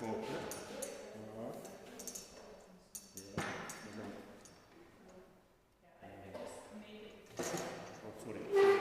open. Oh, sorry.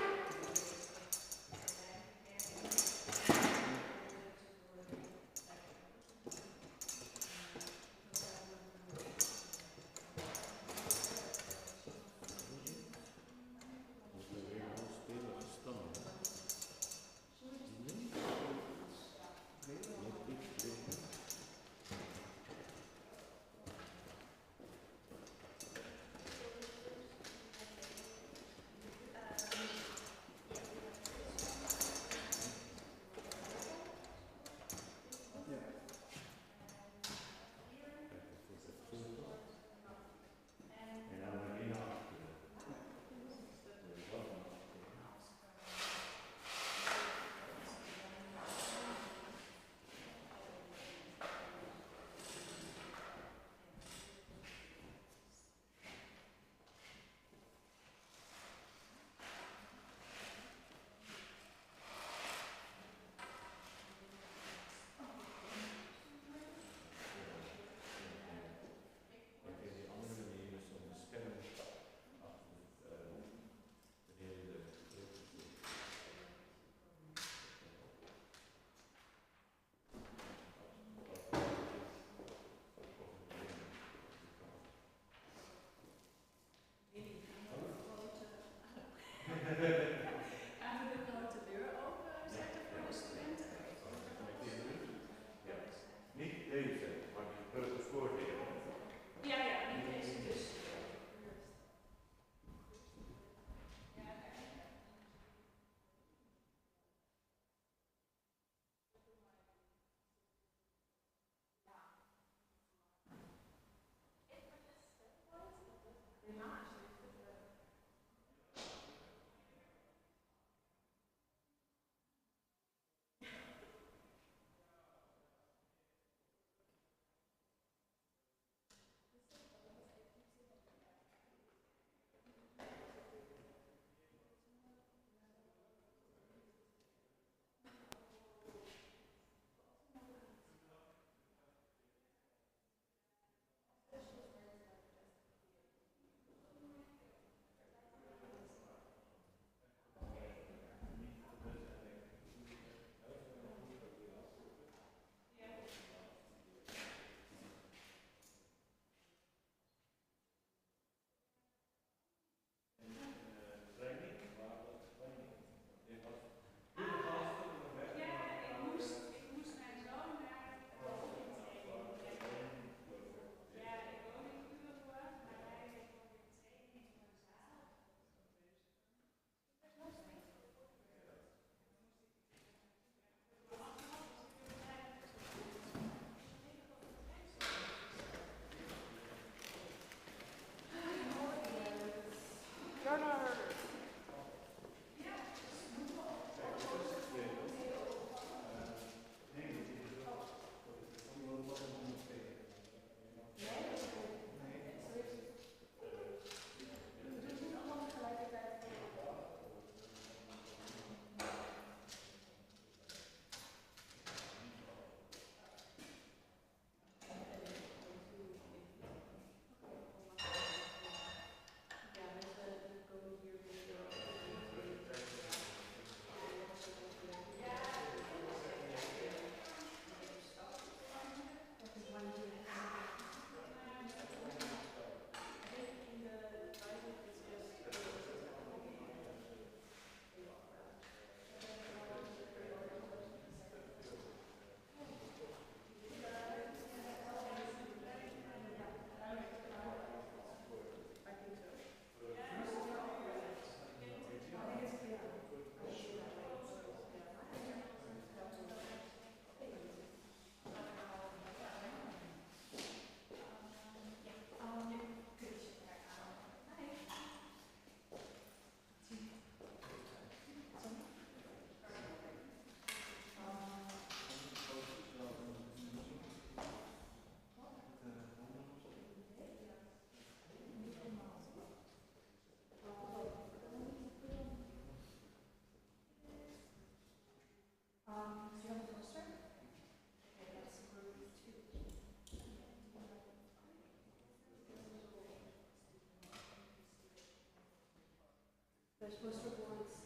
poster boards,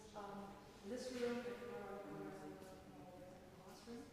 this room, classroom.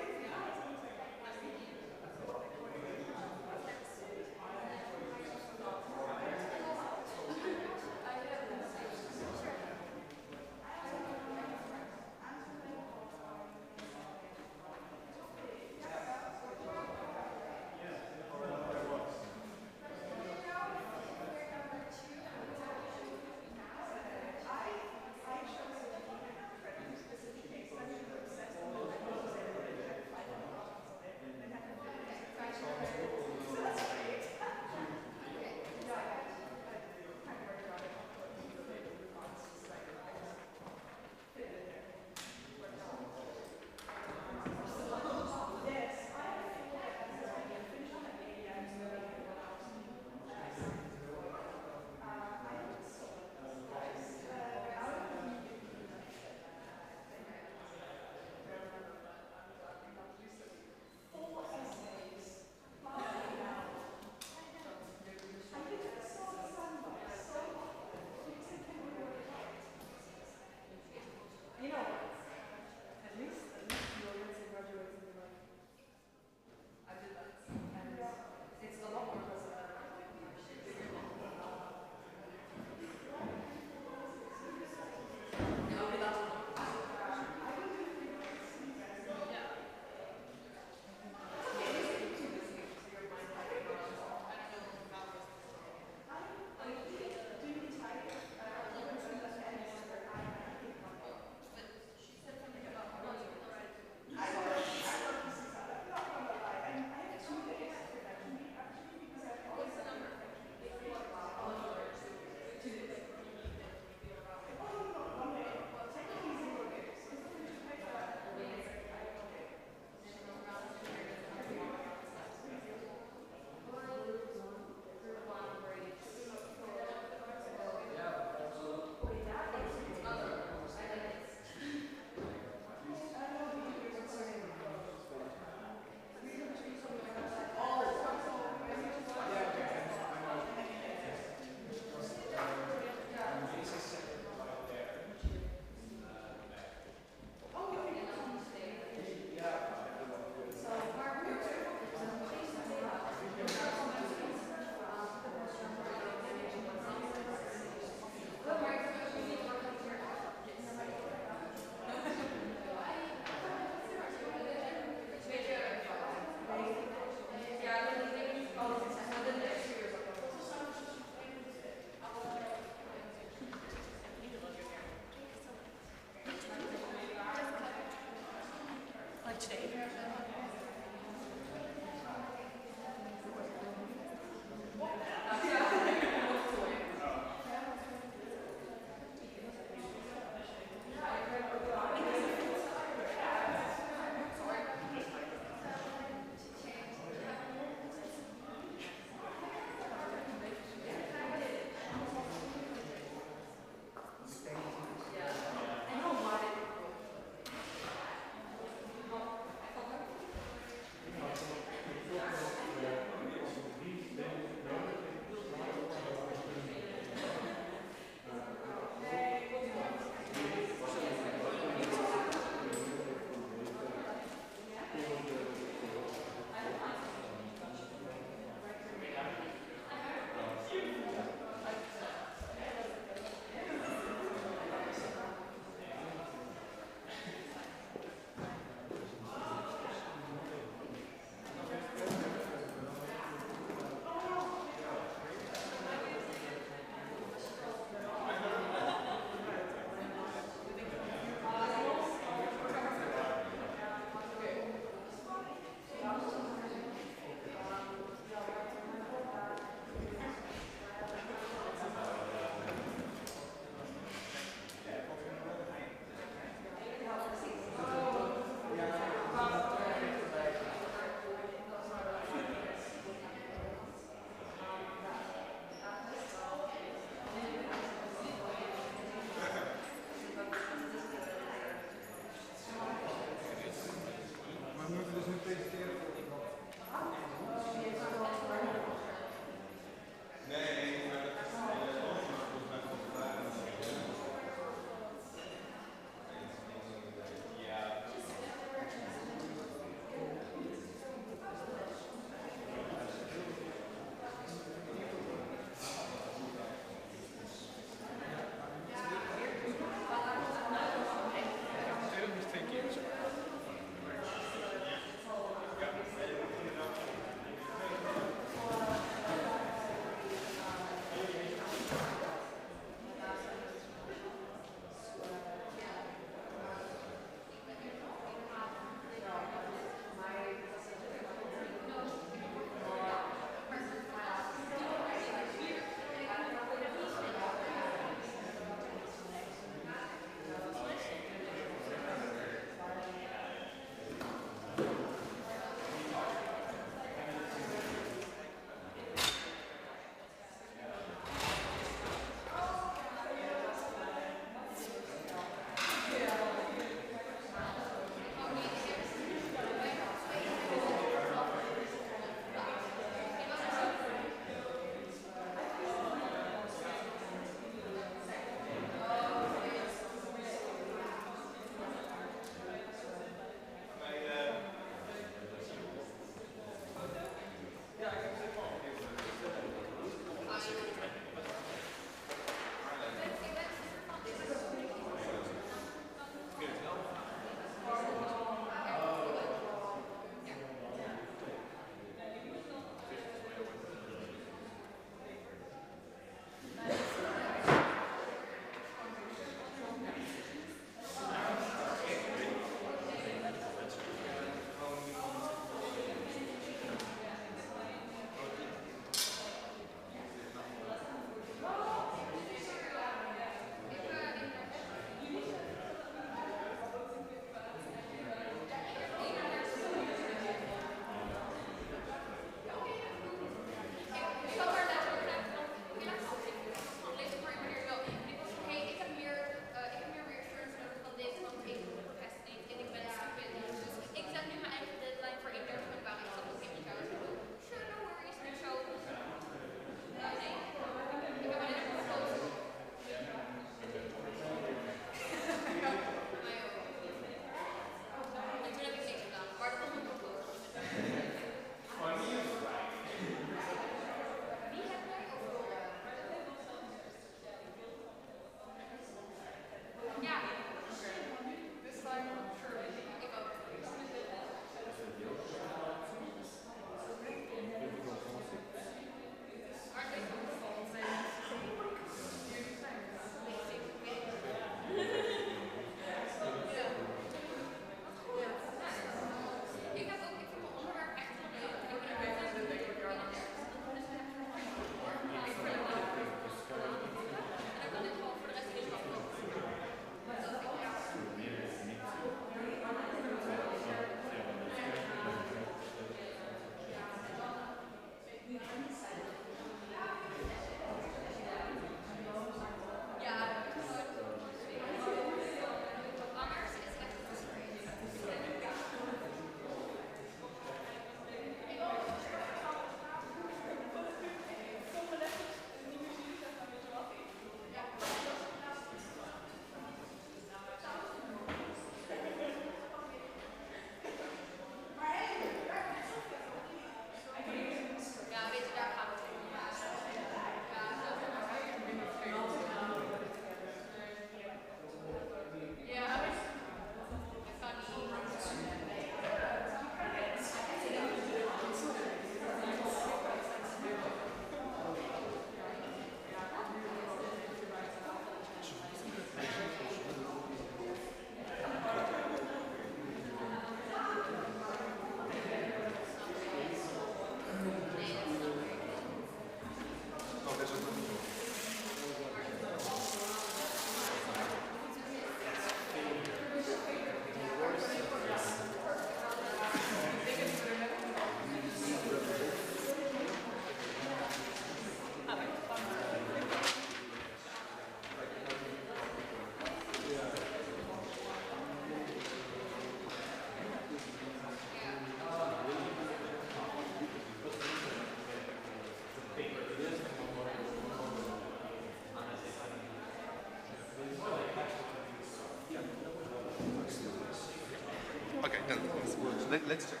Let's check.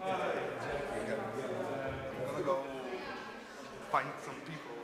I'm gonna go find some people.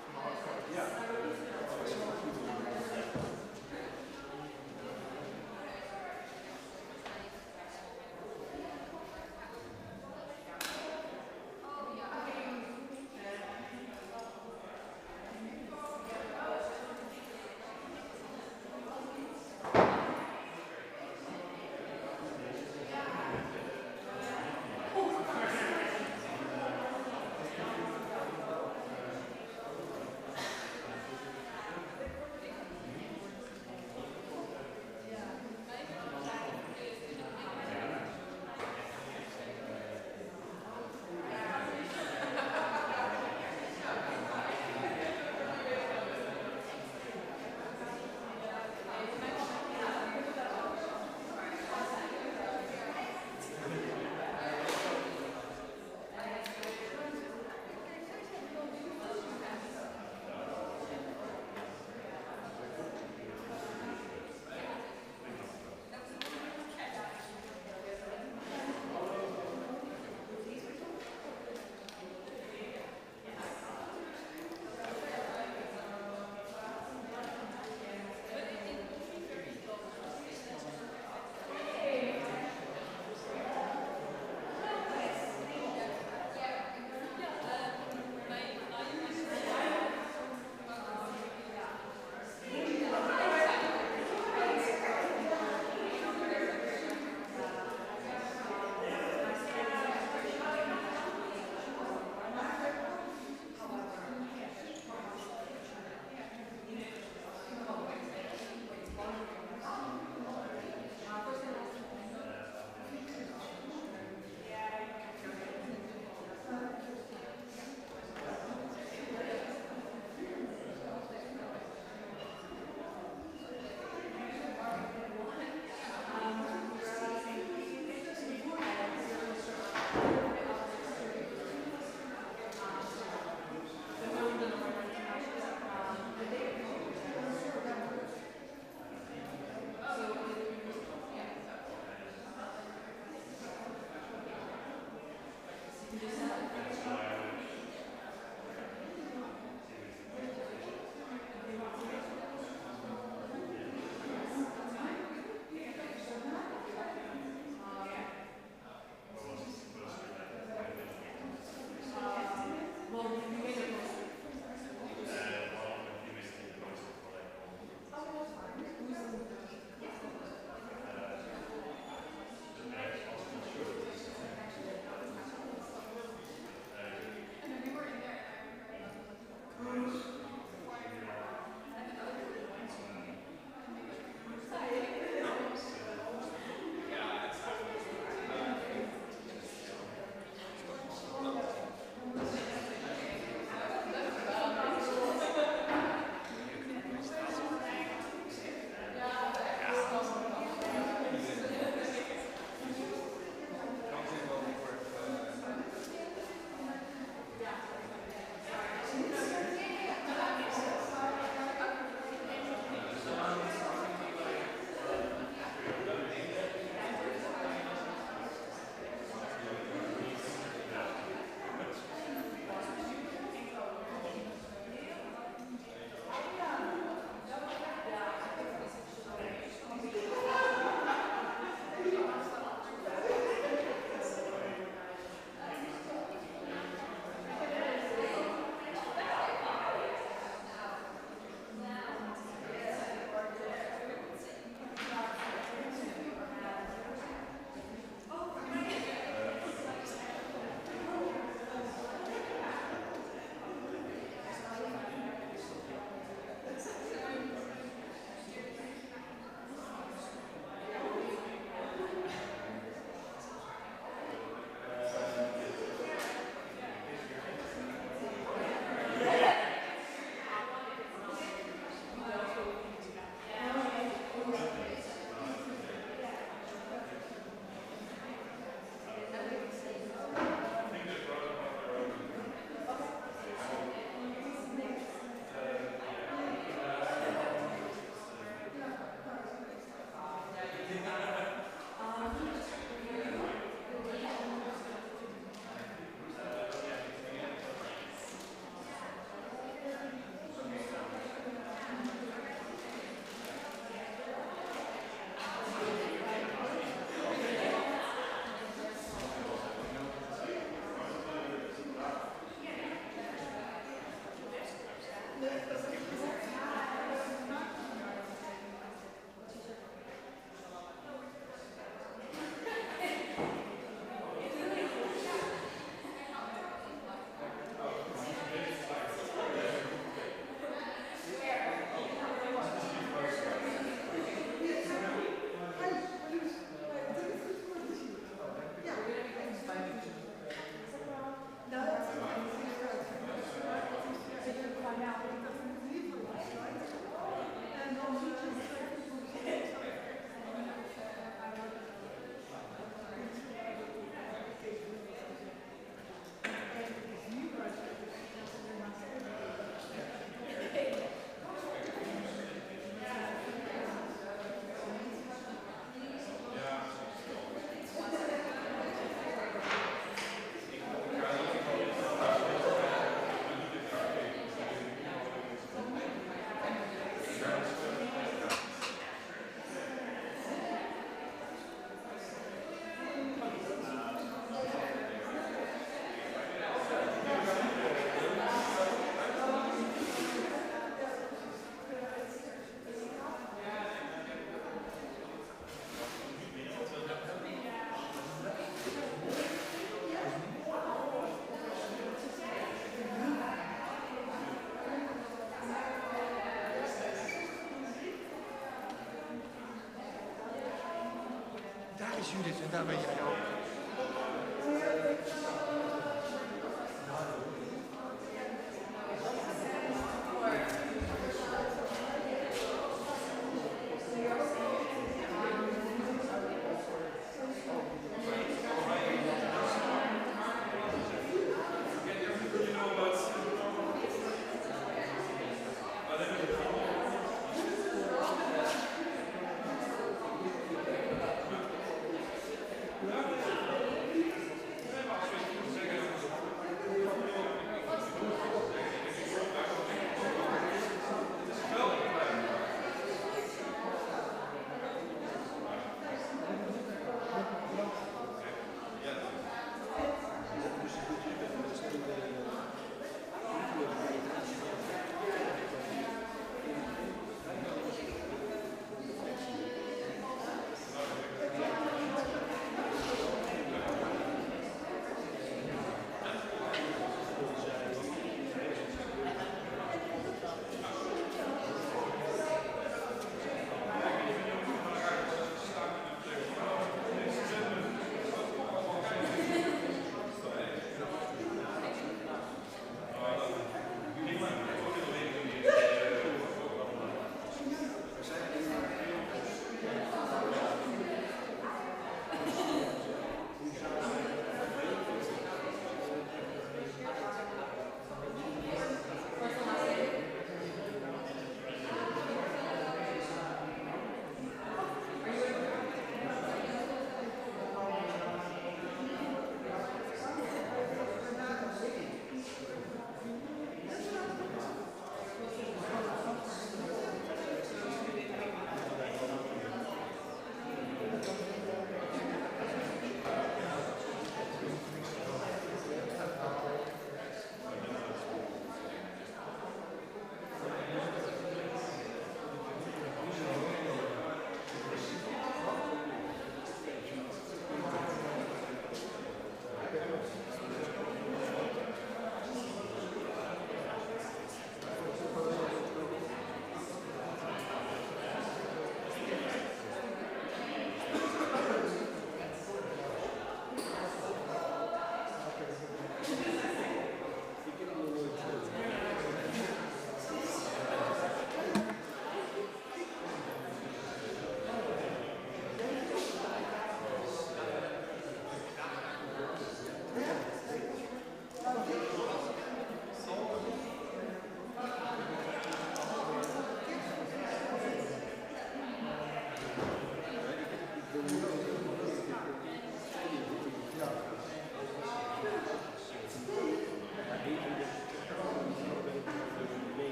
Daar is Judith en daar ben jij ook.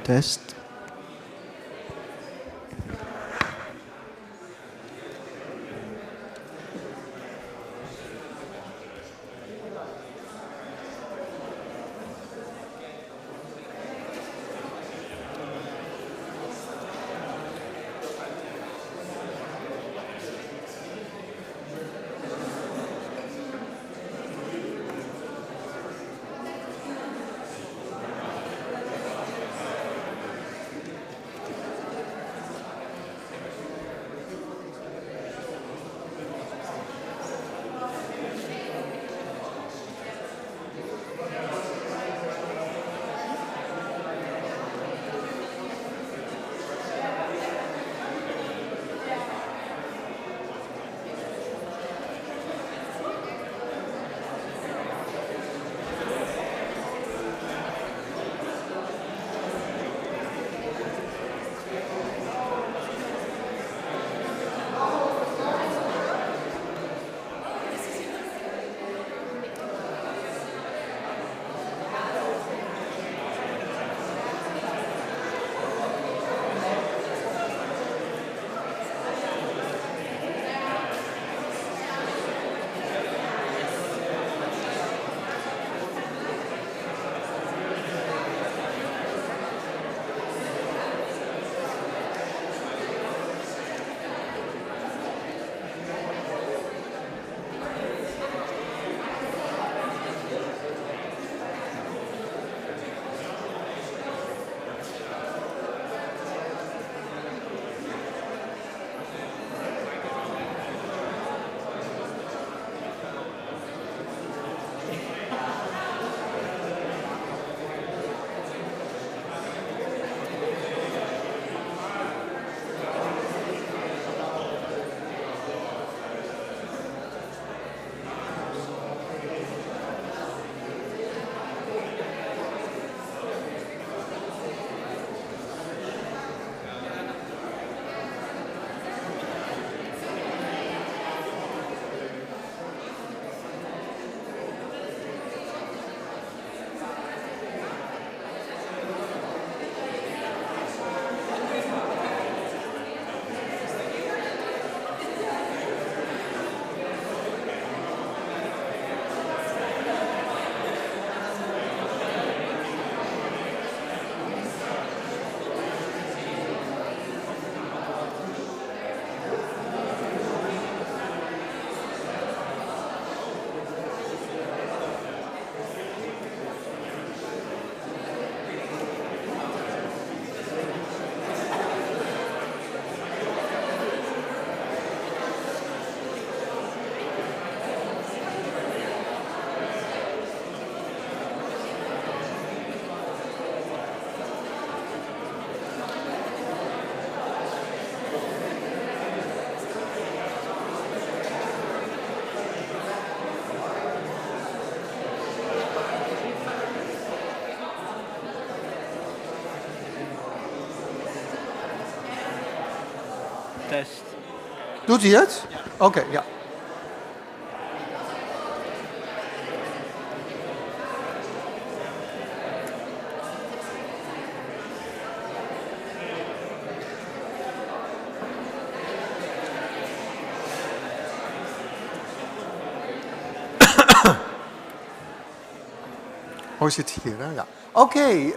Test. Test. Doet hij het? Oké, ja. Oh, zit hier, hè? Ja. Okay,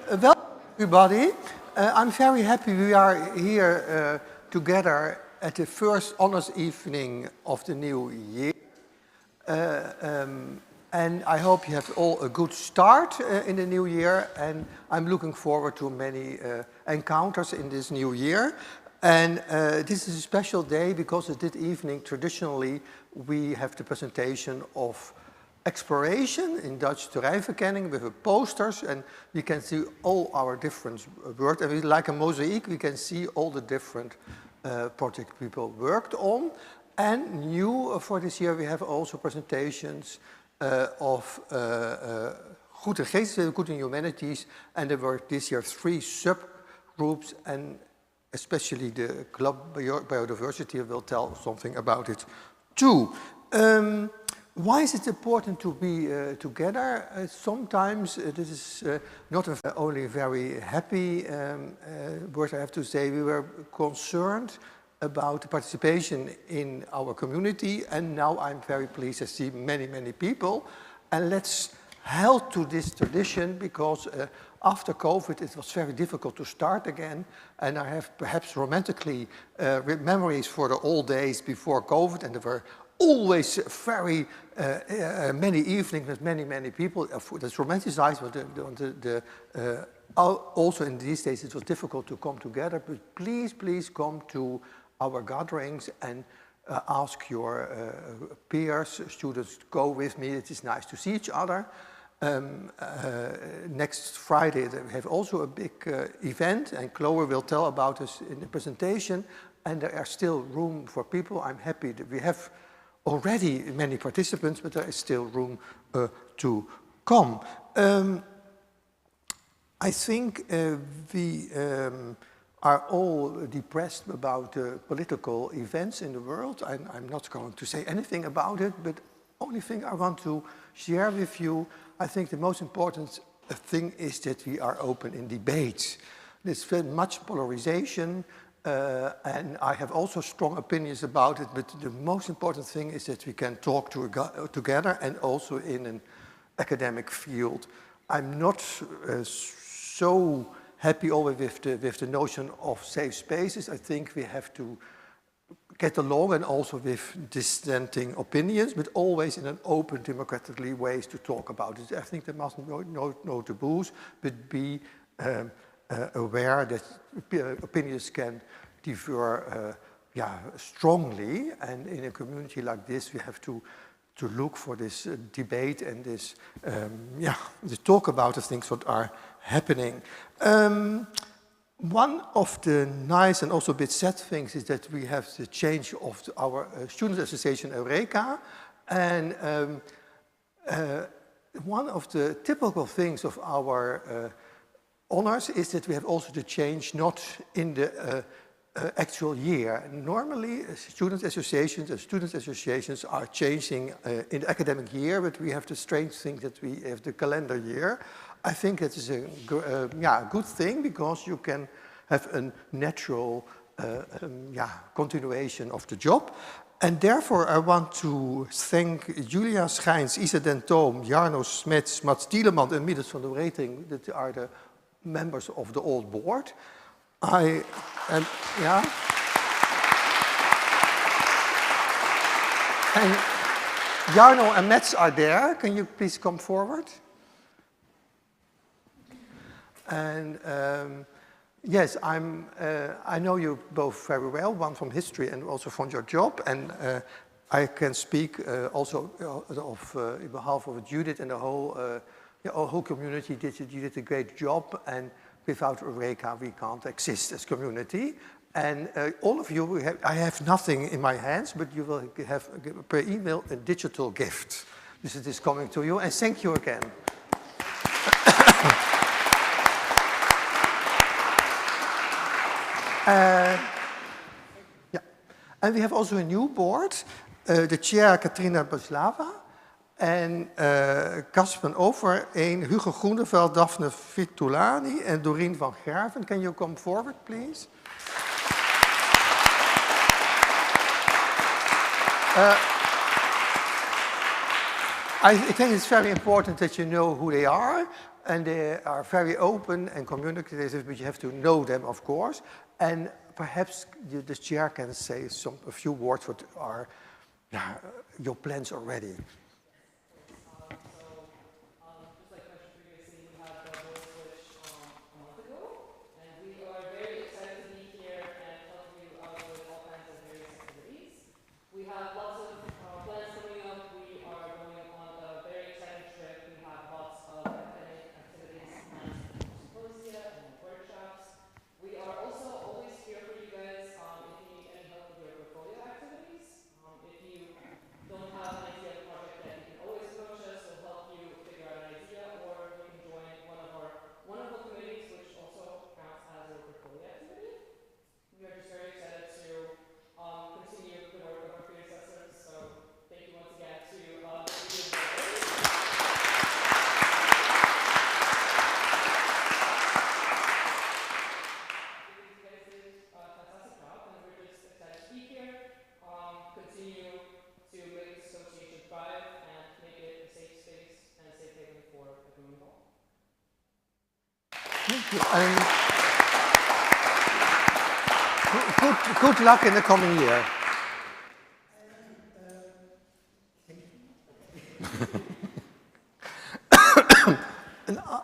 welcome everybody. I'm very happy we are here together at the first honors evening of the new year. And I hope you have all a good start in the new year. And I'm looking forward to many encounters in this new year. And this is a special day because this evening, traditionally, we have the presentation of exploration, in Dutch terreinverkenning, with posters, and we can see all our different work. And like a mosaic, we can see all the different projects people worked on. And new for this year, we have also presentations of good and geesteswetenschap, good and humanities, and there were this year 3 subgroups, and especially the Club Biodiversity will tell something about it too. Why is it important to be together? Sometimes this is not only very happy word, I have to say. We were concerned about the participation in our community, and now I'm very pleased to see many, many people. And let's held to this tradition because after COVID it was very difficult to start again, and I have perhaps romantically memories for the old days before COVID, and there were always very many evenings with many, many people. That's romanticized, but also in these days it was difficult to come together, but please, please come to our gatherings and ask your peers, students, to go with me. It is nice to see each other. Next Friday we have also a big event, and Chloe will tell about us in the presentation, and there are still room for people. I'm happy that we have already many participants, but there is still room to come. I think we are all depressed about political events in the world. I'm not going to say anything about it, but only thing I want to share with you, I think the most important thing is that we are open in debate. There's very much polarization, and I have also strong opinions about it, but the most important thing is that we can talk together, and also in an academic field. I'm not so happy always with the notion of safe spaces. I think we have to get along, and also with dissenting opinions, but always in an open, democratically ways to talk about it. I think there must be no taboos, but be aware that opinions can differ strongly, and in a community like this we have to look for this debate and this talk about the things that are happening. One of the nice and also a bit sad things is that we have the change of our student association Eureka, and one of the typical things of our honors is that we have also the change not in the actual year. Normally student associations are changing in the academic year, but we have the strange thing that we have the calendar year. I think that is a good thing, because you can have a natural continuation of the job. And therefore I want to thank Julia Schijns, Isa Den Toom, Jarno Smets, Mats Tieleman and Midas van der Wreting, that are the members of the old board. And Jarno and Mats are there. Can you please come forward? And yes, I know you both very well, one from history and also from your job. And I can speak also in behalf of Judith and the whole community. You did a great job, and without Eureka we can't exist as community. And all of you, I have nothing in my hands, but you will have per email a digital gift. This is coming to you, and thank you again. And we have also a new board, the chair Katrina Baslava, and Casper Overeen, Hugo Groeneveld, Daphne Vitulani, and Doreen van Gerven. Can you come forward, please? I think it's very important that you know who they are, and they are very open and communicative, but you have to know them, of course. And perhaps the chair can say a few words what are your plans already. Just like mentioned previously, we had the board switch a month ago, and we are very excited to be here and help you out with all kinds of various activities. We have lots of plans coming up. We are going on a very exciting trip. We have lots of academic activities planned, symposia and workshops. We are also always here for you guys if you need any help with your portfolio activities. If you don't have an idea of project And good luck in the coming year.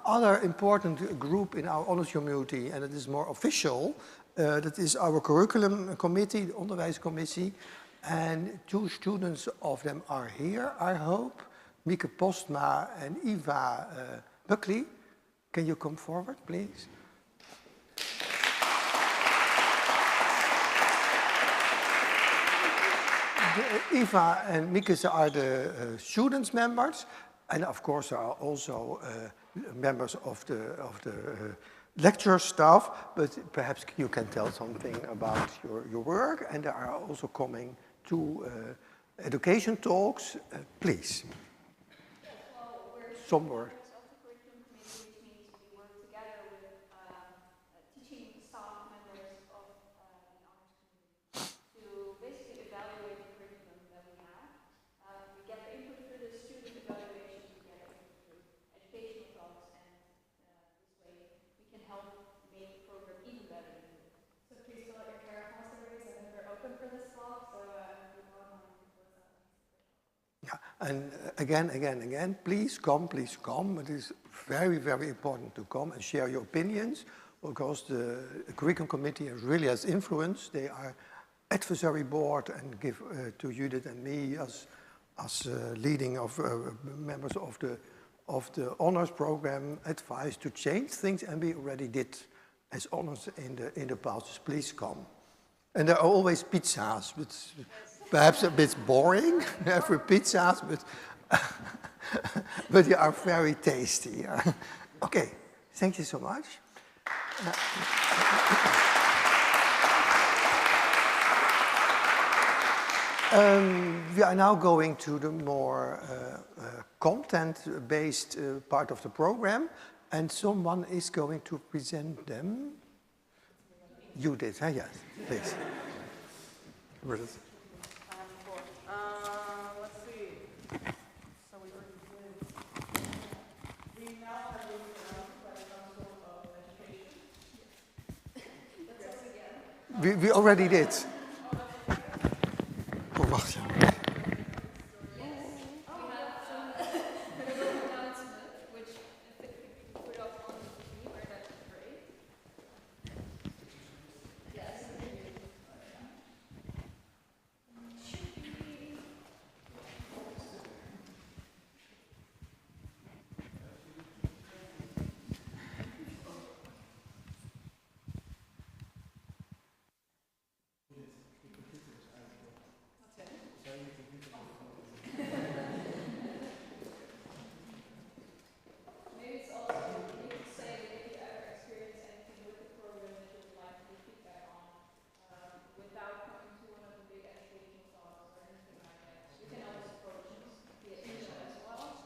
Another important group in our honors community, and it is more official, that is our curriculum committee, the onderwijscommissie, and two students of them are here, I hope, Mieke Postma and Eva Buckley. Can you come forward, please? Eva and Mieke are the students members, and of course there are also members of the lecture staff, but perhaps you can tell something about your work, and they are also coming to education talks. Please. Yes, well, we're Some word. members of the curriculum committee, which means we work together with teaching staff members of the honors community to basically evaluate the curriculum that we have. We get the input through the student evaluations, we get the input through educational talks, and this way we can help make the program even better. So please fill out your care surveys. I think they're open for this fall, so if you want one, Yeah, and again, please come. It is very, very important to come and share your opinions, because the curriculum committee really has influence. They are advisory board and give to Judith and me as leading of members of the honors program advice to change things, and we already did as honors in the past. Please come. And there are always pizzas, but perhaps a bit boring every pizzas, but they are very tasty. Okay, thank you so much. We are now going to the more content-based part of the program, and someone is going to present them. You did, huh? Yes, please. Let's see. So we now have been announced by the Council of Education. that's us again. We already did. Oh, wacht, ja. We have a little announcement, which if it could be put up on the TV, that'd be great. Yes. Maybe it's also, you could say that if you ever experience anything with the program that you would like to give feedback on, without coming to one of the big educational talks or anything like that, you can always approach us via email as well.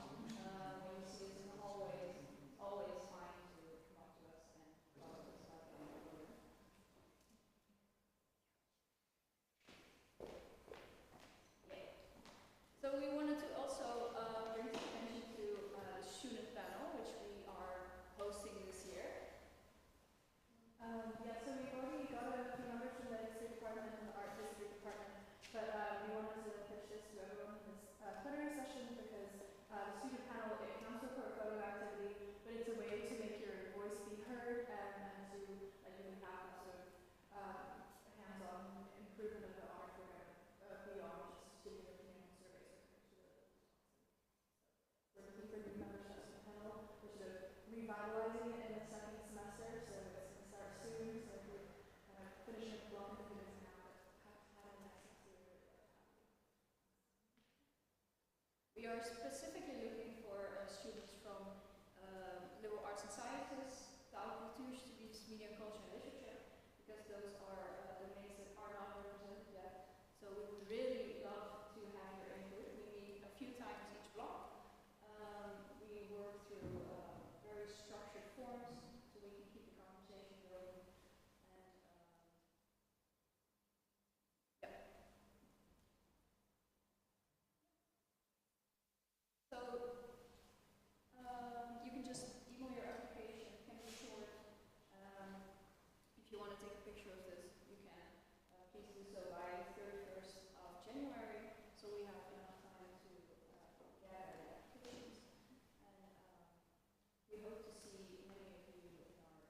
When you see us in the hallways, it's always fine to come up to us and talk to us about the program. So we wanted to also bring some attention to the student panel, which we are hosting this year. Yeah, so we've already got a few members from the history department and the art history department, but we wanted to pitch this to everyone in this plenary session because the student panel, it counts for portfolio activity, but it's a way to make your voice be heard and to really have that sort of hands-on improvement of the art program beyond just giving your opinion on surveys or coming to the we're looking for new members to the panel. We're sort of revitalizing it in the second semester, so it's going to start soon. So if you're finishing a block of things now, but have to have it next semester. so by 31st of January, so we have enough time to gather the applications. And we hope to see many of you in our inbox.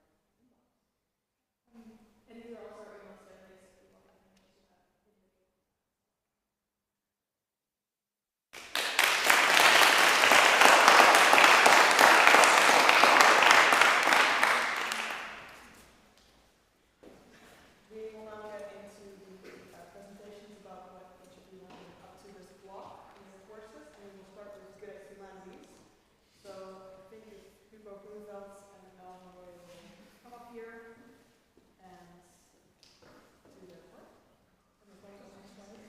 And these are also our email surveys if you want to have individual. We will now get into the presentations about what each of you have been up to this block in your courses, and we will start with good humanities. So I think if Hugo Groenvelds and Melvin will come up here and do their work. And we're going to the next slide.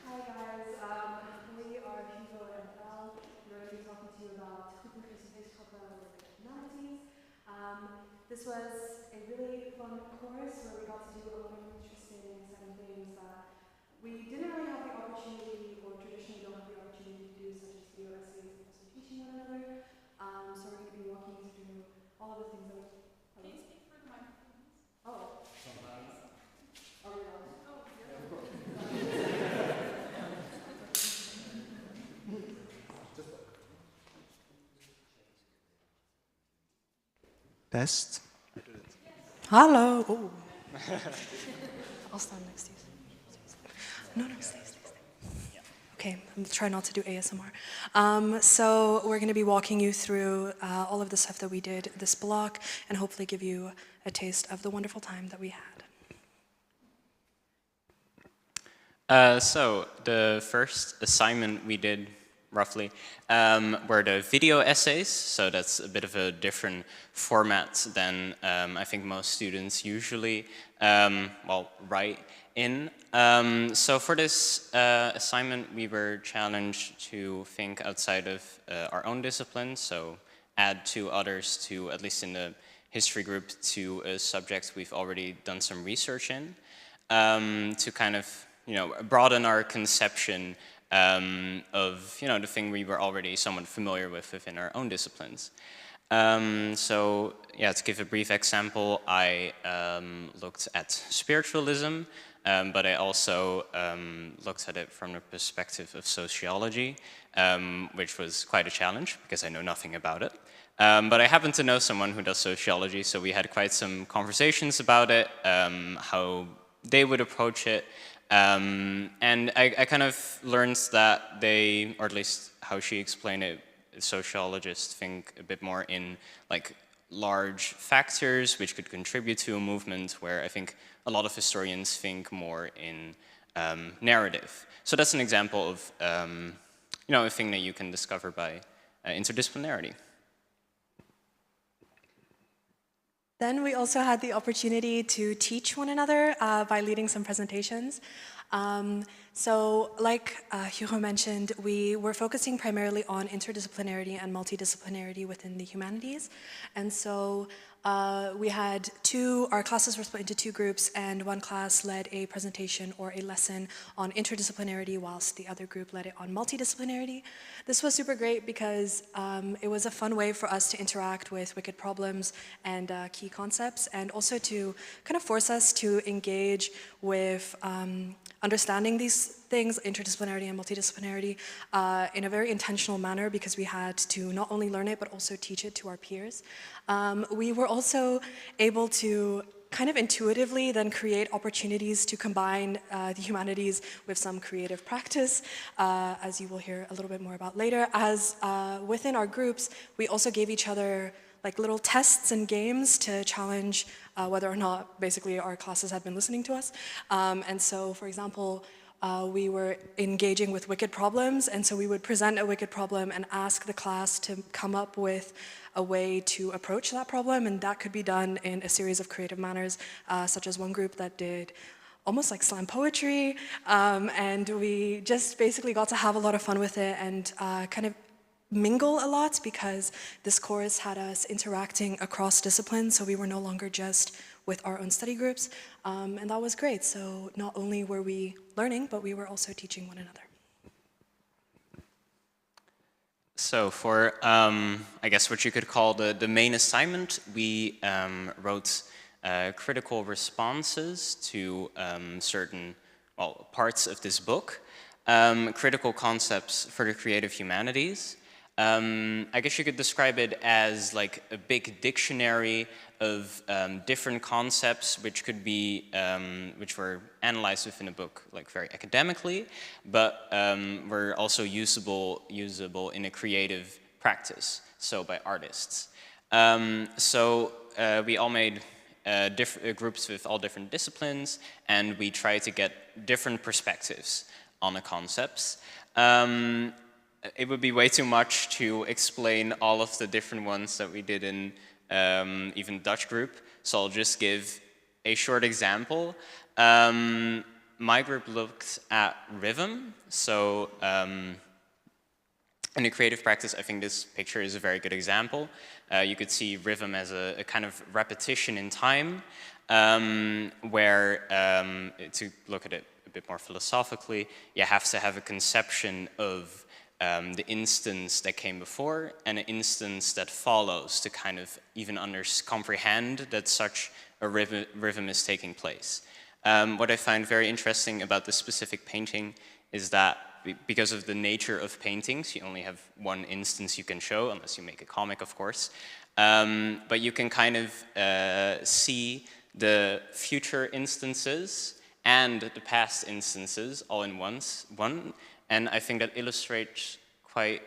Hi guys, we are Hugo and Elle. We're going to be talking to you about Utrecht-Zeist humanities. This was a really fun course where we got to do a lot of interesting and exciting things that we didn't really have the opportunity, or traditionally don't have the opportunity to do, such as video essays and also teaching one another. So we're going to be walking you through all of the things that we... Can you speak for the microphone? Oh. Oh, you're not. Test. Hello. Oh. I'll stand next to you. No, stay. Okay, I'm trying not to do ASMR. So we're going to be walking you through all of the stuff that we did this block and hopefully give you a taste of the wonderful time that we had. So the first assignment we did, roughly, were the video essays. So that's a bit of a different format than I think most students usually write in. So for this assignment, we were challenged to think outside of our own discipline, so add two others to, at least in the history group, to a subject we've already done some research in, to kind of, broaden our conception of, the thing we were already somewhat familiar with within our own disciplines. So, to give a brief example, I looked at spiritualism, but I also looked at it from the perspective of sociology, which was quite a challenge because I know nothing about it. But I happen to know someone who does sociology, so we had quite some conversations about it, how they would approach it. And I kind of learned that they, or at least how she explained it, sociologists think a bit more in like large factors which could contribute to a movement, where I think a lot of historians think more in narrative. So that's an example of a thing that you can discover by interdisciplinarity. Then we also had the opportunity to teach one another by leading some presentations. So like Hugo mentioned, we were focusing primarily on interdisciplinarity and multidisciplinarity within the humanities. And so we had our classes were split into two groups, and one class led a presentation or a lesson on interdisciplinarity, whilst the other group led it on multidisciplinarity. This was super great because it was a fun way for us to interact with wicked problems and key concepts, and also to kind of force us to engage with understanding these things, interdisciplinarity and multidisciplinarity, in a very intentional manner, because we had to not only learn it but also teach it to our peers. We were also able to kind of intuitively then create opportunities to combine the humanities with some creative practice, as you will hear a little bit more about later. As within our groups, we also gave each other like little tests and games to challenge whether or not basically our classes had been listening to us. And so, for example, we were engaging with wicked problems, and so we would present a wicked problem and ask the class to come up with a way to approach that problem, and that could be done in a series of creative manners, such as one group that did almost like slam poetry, and we just basically got to have a lot of fun with it and kind of mingle a lot because this course had us interacting across disciplines, so we were no longer just with our own study groups, and that was great. So not only were we learning, but we were also teaching one another. So for, I guess what you could call the main assignment, we wrote critical responses to certain, well, parts of this book, critical concepts for the creative humanities. I guess you could describe it as like a big dictionary of different concepts which could be, which were analyzed within a book like very academically, but were also usable in a creative practice, so by artists. We all made groups with all different disciplines, and we tried to get different perspectives on the concepts. It would be way too much to explain all of the different ones that we did in even Dutch group, so I'll just give a short example. My group looked at rhythm, so in a creative practice, I think this picture is a very good example. You could see rhythm as a kind of repetition in time, where, to look at it a bit more philosophically, you have to have a conception of the instance that came before and an instance that follows to kind of even comprehend that such a rhythm is taking place. What I find very interesting about this specific painting is that because of the nature of paintings, you only have one instance you can show, unless you make a comic, of course. But you can kind of see the future instances and the past instances all in one. And I think that illustrates quite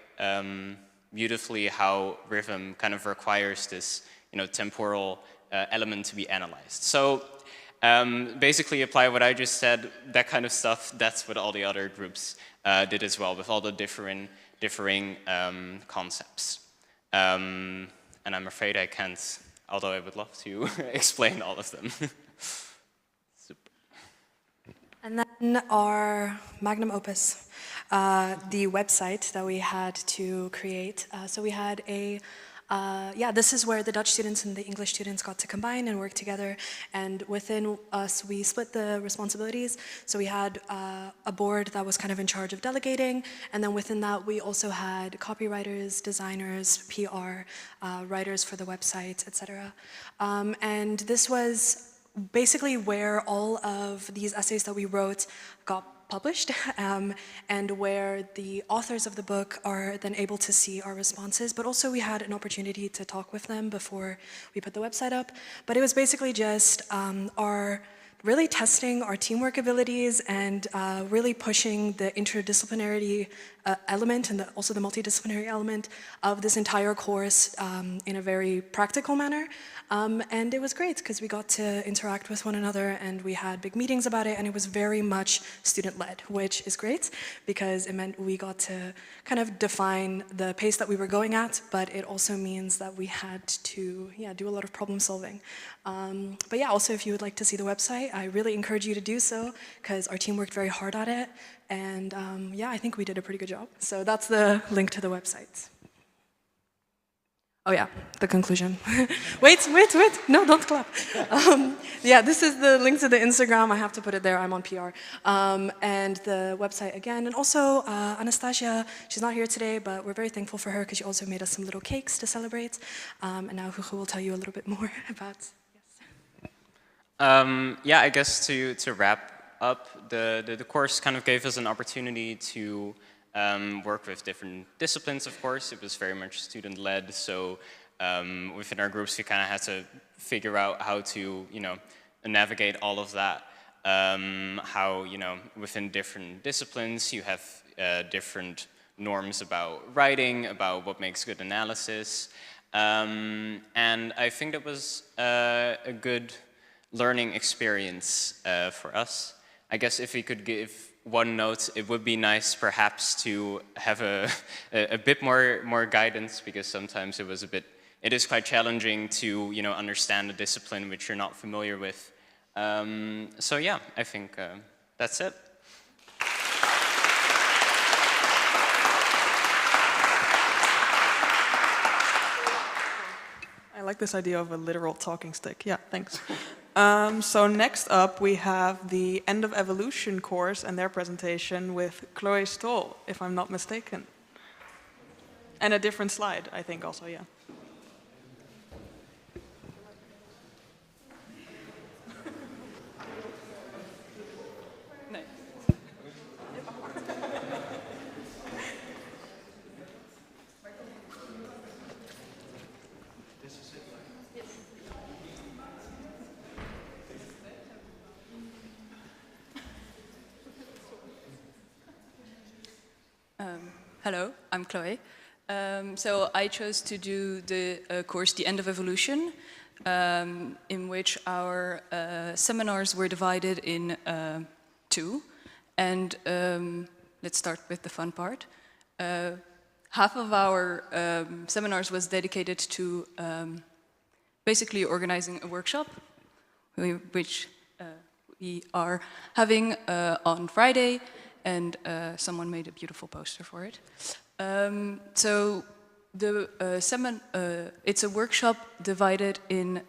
beautifully how rhythm kind of requires this, temporal element to be analyzed. So basically apply what I just said, that kind of stuff, that's what all the other groups did as well, with all the differing concepts. And I'm afraid I can't, although I would love to explain all of them. And then our magnum opus, the website that we had to create. So we had this is where the Dutch students and the English students got to combine and work together. And within us, we split the responsibilities. So we had a board that was kind of in charge of delegating. And then within that, we also had copywriters, designers, PR, writers for the website, etc. And this was basically where all of these essays that we wrote got published, and where the authors of the book are then able to see our responses, but also we had an opportunity to talk with them before we put the website up. But it was basically just really testing our teamwork abilities and really pushing the interdisciplinarity element and also the multidisciplinary element of this entire course in a very practical manner. And it was great because we got to interact with one another and we had big meetings about it, and it was very much student-led, which is great because it meant we got to kind of define the pace that we were going at, but it also means that we had to do a lot of problem solving. But yeah, also if you would like to see the website, I really encourage you to do so because our team worked very hard at it, and I think we did a pretty good job. So that's the link to the website. Oh yeah, the conclusion. wait, no, don't clap. This is the link to the Instagram. I have to put it there, I'm on PR. And the website again. And also Anastasia, she's not here today, but we're very thankful for her because she also made us some little cakes to celebrate. And now Hugo will tell you a little bit more about, I guess to wrap up, the course kind of gave us an opportunity to work with different disciplines, of course. It was very much student-led, so within our groups we kind of had to figure out how to, navigate all of that. How, within different disciplines you have different norms about writing, about what makes good analysis. And I think that was a good learning experience for us. I guess if we could give one note, it would be nice perhaps to have a bit more guidance, because sometimes it is quite challenging to understand a discipline which you're not familiar with. So yeah, I think that's it. I like this idea of a literal talking stick. Yeah, thanks. So next up, we have the End of Evolution course and their presentation with Chloe Stoll, if I'm not mistaken. And a different slide, I think also, yeah. Hello, I'm Chloe. So I chose to do the course The End of Evolution, in which our seminars were divided in two. And let's start with the fun part. Half of our seminars was dedicated to basically organizing a workshop, which we are having on Friday, and someone made a beautiful poster for it. So the it's a workshop divided in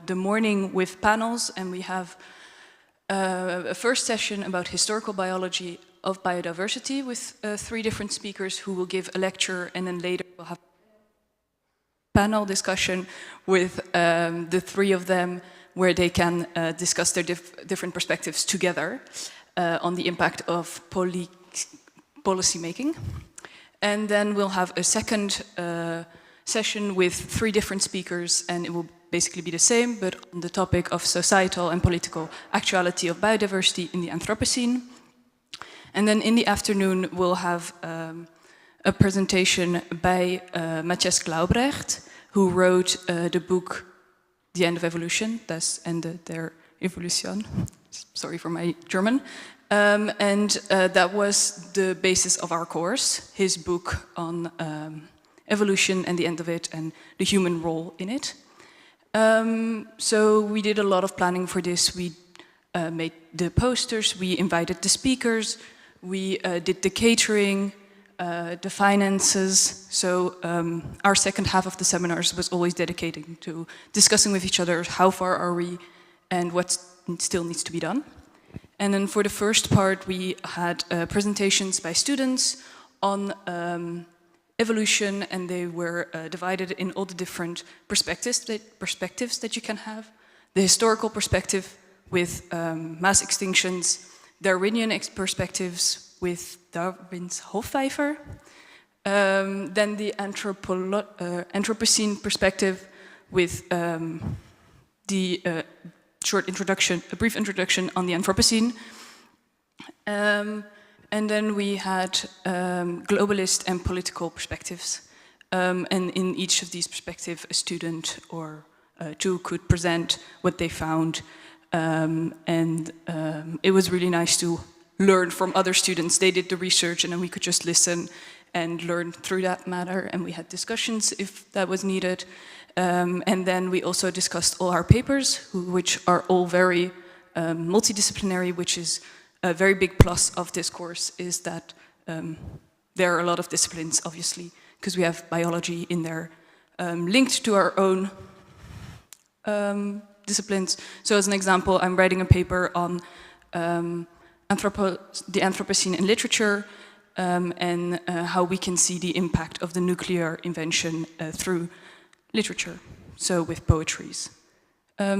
the morning with panels, and we have a first session about historical biology of biodiversity with 3 different speakers who will give a lecture, and then later we'll have a panel discussion with the 3 of them where they can discuss their different perspectives together on the impact of policy making. And then we'll have a second session with 3 different speakers, and it will basically be the same, but on the topic of societal and political actuality of biodiversity in the Anthropocene. And then in the afternoon, we'll have a presentation by Matthias Glaubrecht, who wrote the book The End of Evolution, Das Ende der Evolution. Sorry for my German. That was the basis of our course, his book on evolution and the end of it and the human role in it. So we did a lot of planning for this. We made the posters, we invited the speakers, we did the catering, the finances. So our second half of the seminars was always dedicated to discussing with each other how far are we and what still needs to be done. And then for the first part, we had presentations by students on evolution, and they were divided in all the different perspectives that you can have. The historical perspective with mass extinctions, Darwinian perspectives with Darwin's Hofvijver, then the Anthropocene perspective with the short introduction, a brief introduction on the Anthropocene. And then we had globalist and political perspectives. And in each of these perspectives, a student or 2 could present what they found. It was really nice to learn from other students. They did the research, and then we could just listen and learn through that matter. And we had discussions if that was needed. And then we also discussed all our papers, which are all very multidisciplinary, which is a very big plus of this course, is that there are a lot of disciplines, obviously, because we have biology in there linked to our own disciplines. So as an example, I'm writing a paper on the Anthropocene in literature and how we can see the impact of the nuclear invention through literature, so with poetries.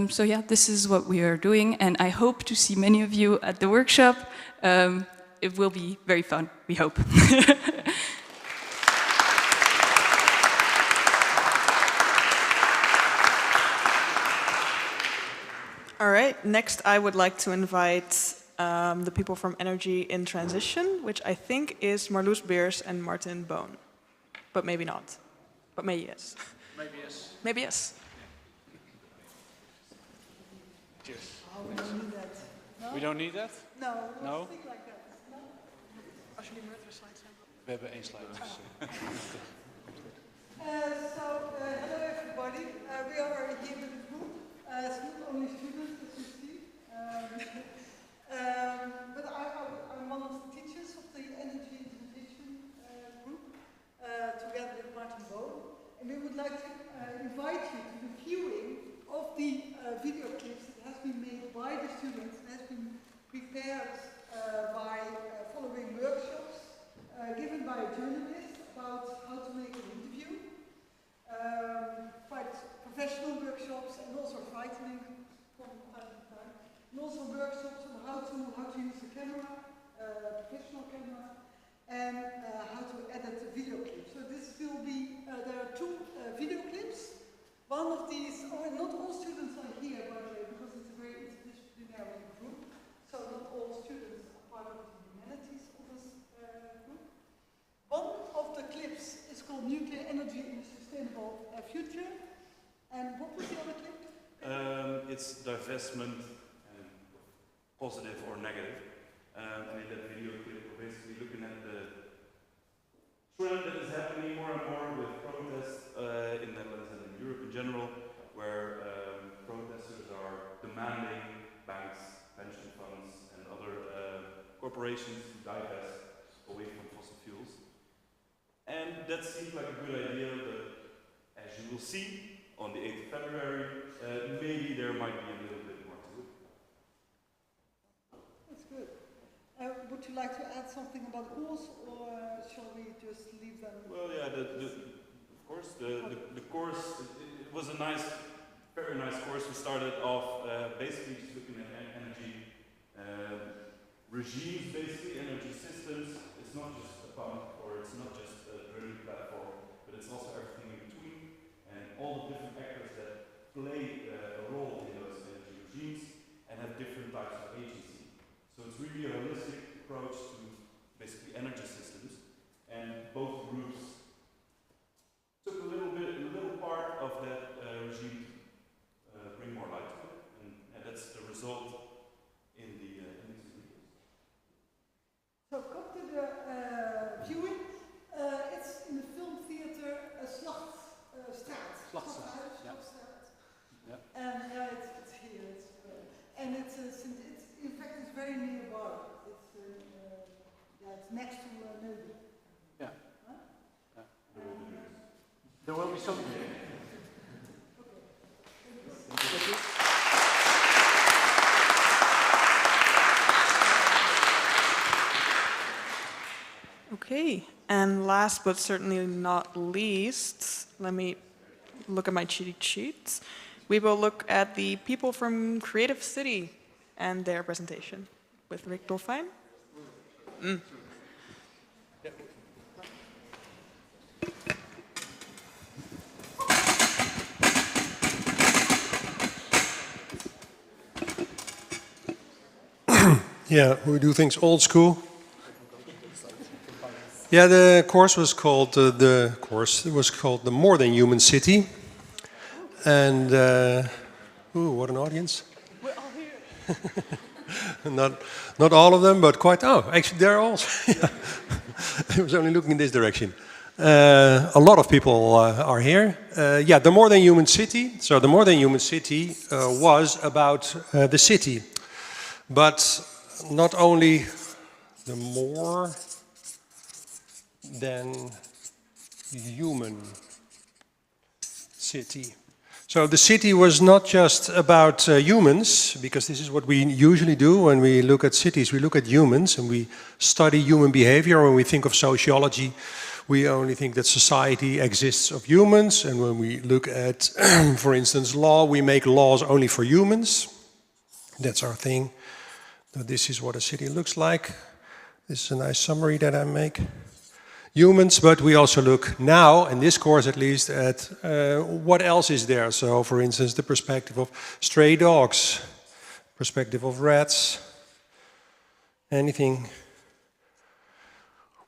So yeah, this is what we are doing, and I hope to see many of you at the workshop. It will be very fun, we hope. All right, next I would like to invite the people from Energy in Transition, which I think is Marloes Beers and Martin Boon. But maybe not. But maybe yes. Maybe yes. Maybe yes. Cheers. Oh, we don't need that. No? We don't need that? No, No? think like that. No? Als jullie meerdere slides hebben. We hebben 1 slide. Dus, Hello everybody. We are here with a group. It's not only students, as you see. But I'm one of the teachers of the Energy Transition group, together with Martin Boon. And we would like to invite you to the the video clips that has been made by the students and has been prepared by following workshops given by a journalist about how to make an interview. Quite professional workshops and also frightening from time to time. And also workshops on how to use a camera, professional camera, and how to edit a video clip. So this will be, there are two video clips. One of these, not all students are here, by the way, because it's a very interdisciplinary group. So not all students are part of the humanities of this group. One of the clips is called Nuclear Energy in a Sustainable Future. And what was the other clip? It's divestment, positive or negative. And in that video clip, we're basically looking at the trend that is happening more and more with protests in the Netherlands and in Europe in general, where protesters are demanding banks, pension funds, and other corporations to divest away from fossil fuels. And that seems like a good idea, but as you will see on the 8th of February, maybe there might be a little bit more to it. That's good. Would you like to add something about the course, or shall we just leave them? Well, yeah, of course, the course, it was a nice, very nice course. We started off basically just looking at energy regimes, basically, energy systems. It's not just a pump, or it's not just a drilling platform, but it's also everything in between, and all the different actors that play a role in those energy regimes, and have different types of agency. So it's really a holistic approach to basically energy systems, and both groups took a little part of that regime to bring more light to it, and that's the result in these videos. So come to the viewing. It's in the film theater Slachtstraat. Yeah. Yeah. And it's here. And it's in fact it's very nearby. It's next to Neuburg. Yeah. Huh? Yeah. There will be some. Thank you. Okay, and last but certainly not least, let me look at my cheat sheets. We will look at the people from Creative City and their presentation with Rick Dolfijn. Yeah, we do things old school. Yeah, the course was called the More Than Human City, and what an audience! We're all not here. not all of them, but quite. Oh, actually, they're all. I was only looking in this direction. A lot of people are here. Yeah, the More Than Human City. So the More Than Human City was about the city, but not only the more than human city. So the city was not just about humans, because this is what we usually do when we look at cities. We look at humans and we study human behavior. When we think of sociology, we only think that society exists of humans. And when we look at, for instance, law, we make laws only for humans. That's our thing. So this is what a city looks like. This is a nice summary that I make. Humans, but we also look now, in this course at least, at what else is there. So, for instance, the perspective of stray dogs, perspective of rats, anything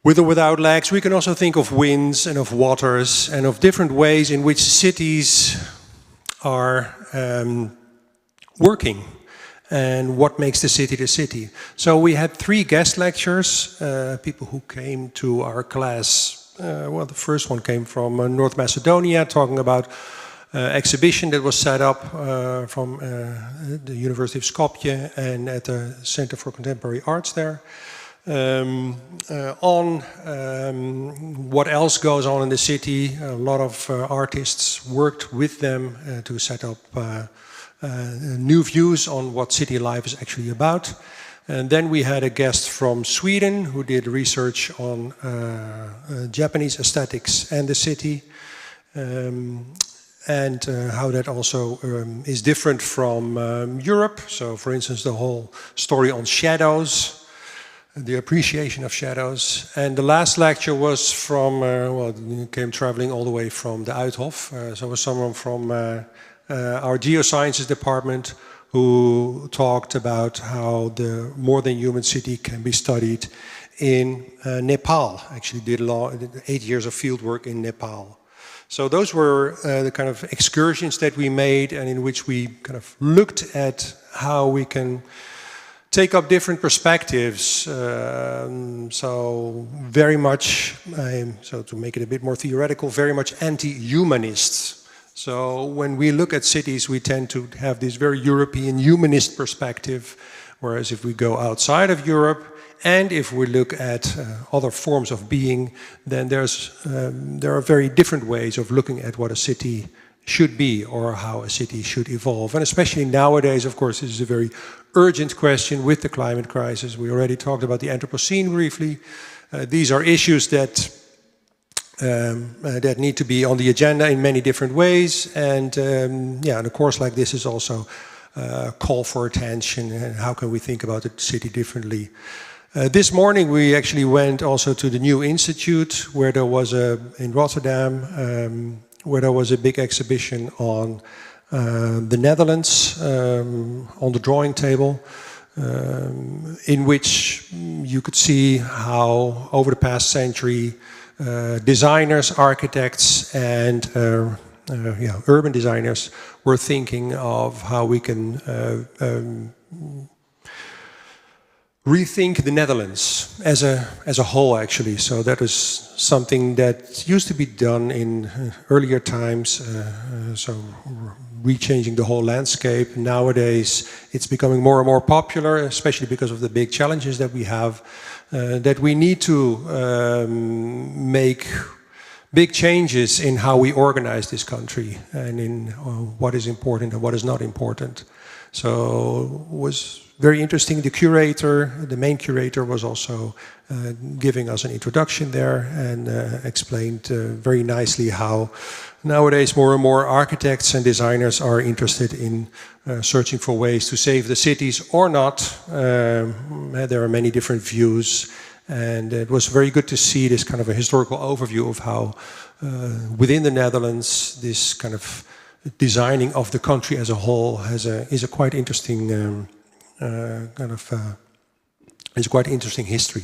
with or without legs. We can also think of winds and of waters and of different ways in which cities are working. And what makes the city. So we had 3 guest lectures, people who came to our class. Well, the first one came from North Macedonia, talking about exhibition that was set up from the University of Skopje and at the Center for Contemporary Arts there. On what else goes on in the city. A lot of artists worked with them to set up new views on what city life is actually about. And then we had a guest from Sweden who did research on Japanese aesthetics and the city, and how that also is different from Europe. So, for instance, the whole story on shadows, the appreciation of shadows. And the last lecture was from, came traveling all the way from the Uithof. So it was someone from our geosciences department who talked about how the more than human city can be studied in Nepal. Actually did 8 years of field work in Nepal. So those were the kind of excursions that we made, and in which we kind of looked at how we can take up different perspectives. So very much, so to make it a bit more theoretical, very much anti-humanist. So when we look at cities, we tend to have this very European humanist perspective, whereas if we go outside of Europe, and if we look at other forms of being, then there are very different ways of looking at what a city should be or how a city should evolve. And especially nowadays, of course, this is a very urgent question with the climate crisis. We already talked about the Anthropocene briefly. These are issues that need to be on the agenda in many different ways. And and a course like this is also a call for attention, and how can we think about the city differently. This morning we actually went also to the new institute where there was in Rotterdam, where there was a big exhibition on the Netherlands on the drawing table, in which you could see how over the past century designers, architects and urban designers were thinking of how we can rethink the Netherlands as a whole, actually. So that was something that used to be done in earlier times, so rechanging the whole landscape. Nowadays it's becoming more and more popular, especially because of the big challenges that we have, that we need to make big changes in how we organize this country and in what is important and what is not important. So it was very interesting. The curator, the main curator, was also giving us an introduction there and explained very nicely how nowadays more and more architects and designers are interested in searching for ways to save the cities or not. There are many different views, and it was very good to see this kind of a historical overview of how within the Netherlands this kind of designing of the country as a whole is a quite interesting it's quite interesting history.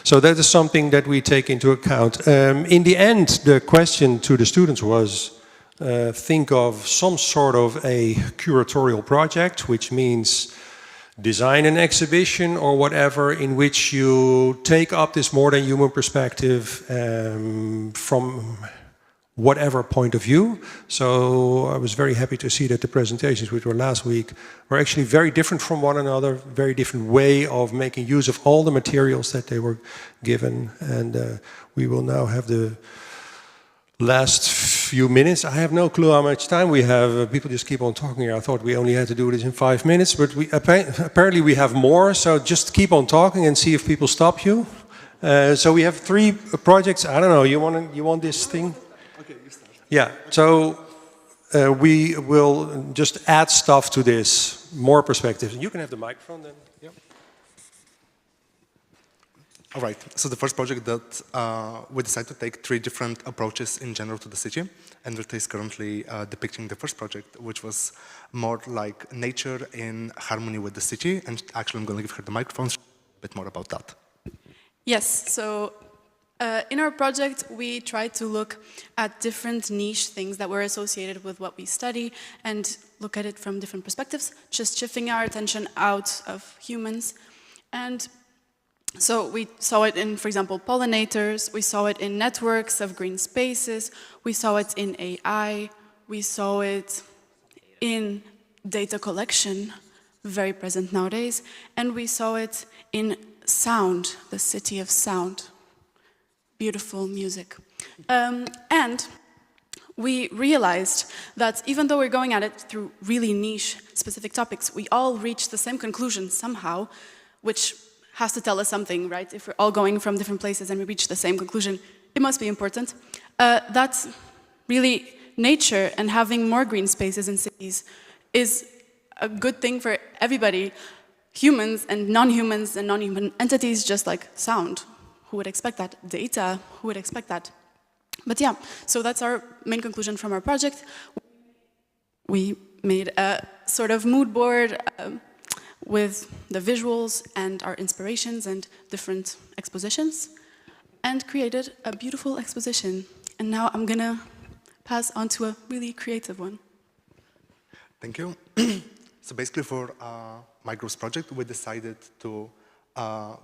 So that is something that we take into account. In the end, the question to the students was, think of some sort of a curatorial project, which means design an exhibition or whatever in which you take up this more than human perspective from whatever point of view. So I was very happy to see that the presentations, which were last week, were actually very different from one another, very different way of making use of all the materials that they were given. And we will now have the last few minutes. I have no clue how much time we have. People just keep on talking here. I thought we only had to do this in 5 minutes, but apparently we have more. So just keep on talking and see if people stop you. So we have 3 projects. I don't know, you want this thing? Yeah, so we will just add stuff to this, more perspectives. You can have the microphone then. Yep. All right, so the first project that we decided to take 3 different approaches in general to the city, and Ruta is currently depicting the first project, which was more like nature in harmony with the city, and actually I'm going to give her the microphone, a bit more about that. Yes, so in our project, we tried to look at different niche things that were associated with what we study and look at it from different perspectives, just shifting our attention out of humans. And so we saw it in, for example, pollinators, we saw it in networks of green spaces, we saw it in AI, we saw it in data collection, very present nowadays, and we saw it in sound, the city of sound. Beautiful music. And we realized that even though we're going at it through really niche specific topics, we all reach the same conclusion somehow, which has to tell us something, right? If we're all going from different places and we reach the same conclusion, it must be important. That's really nature, and having more green spaces in cities is a good thing for everybody, humans and non-human entities, just like sound. Who would expect that? Data, who would expect that? But yeah, so that's our main conclusion from our project. We made a sort of mood board with the visuals and our inspirations and different expositions, and created a beautiful exposition. And now I'm gonna pass on to a really creative one. Thank you. So basically for my group's project, we decided to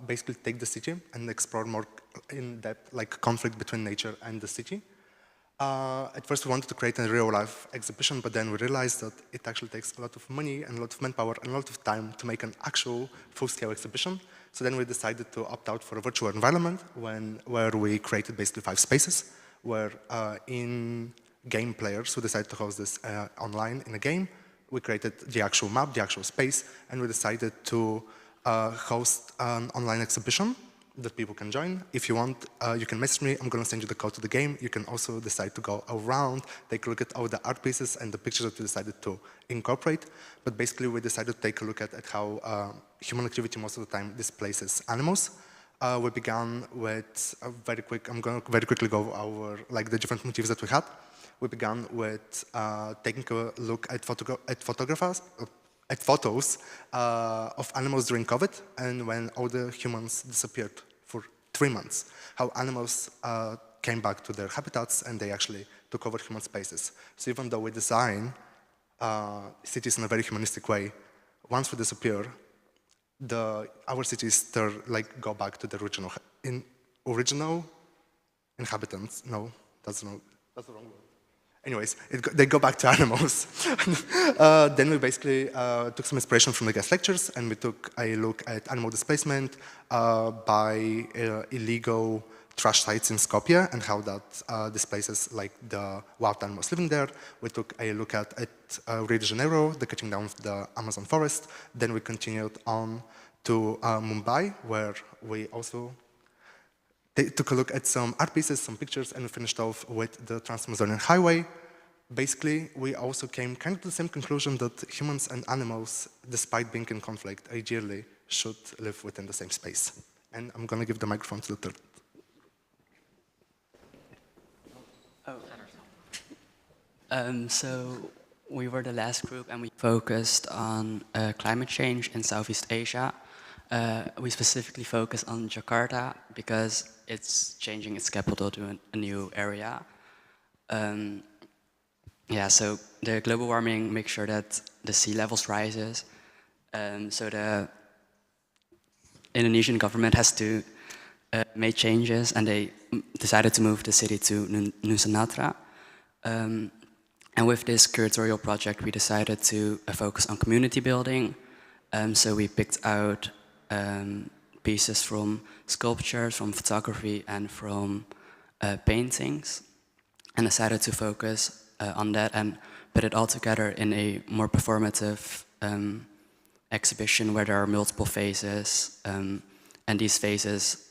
basically take the city and explore more in depth, like conflict between nature and the city. At first we wanted to create a real-life exhibition, but then we realized that it actually takes a lot of money and a lot of manpower and a lot of time to make an actual full-scale exhibition. So then we decided to opt out for a virtual environment where we created basically 5 spaces, where in-game players who decided to host this online in a game, we created the actual map, the actual space, and we decided to host an online exhibition that people can join. If you want, you can message me. I'm going to send you the code to the game. You can also decide to go around, take a look at all the art pieces and the pictures that we decided to incorporate. But basically, we decided to take a look at how human activity most of the time displaces animals. We began with I'm going to very quickly go over like the different motifs that we had. We began with taking a look at photos of animals during COVID and when all the humans disappeared for 3 months, how animals came back to their habitats and they actually took over human spaces. So even though we design cities in a very humanistic way, once we disappear, our cities go back to the original inhabitants. No, that's the wrong word. Anyways, they go back to animals. Then we basically took some inspiration from the guest lectures and we took a look at animal displacement by illegal trash sites in Skopje and how that displaces like the wild animals living there. We took a look at Rio de Janeiro, the cutting down of the Amazon forest. Then we continued on to Mumbai, where we also took a look at some art pieces, some pictures, and we finished off with the Trans-Amazonian Highway. Basically, we also came kind of to the same conclusion that humans and animals, despite being in conflict, ideally should live within the same space. And I'm going to give the microphone to the third. So we were the last group and we focused on climate change in Southeast Asia. We specifically focus on Jakarta because it's changing its capital to a new area. Yeah, so the global warming makes sure that the sea levels rises. So the Indonesian government has to make changes and they decided to move the city to Nusa Tenggara. And with this curatorial project, we decided to focus on community building. So we picked out pieces from sculptures, from photography, and from paintings, and decided to focus on that and put it all together in a more performative exhibition where there are multiple phases, and these phases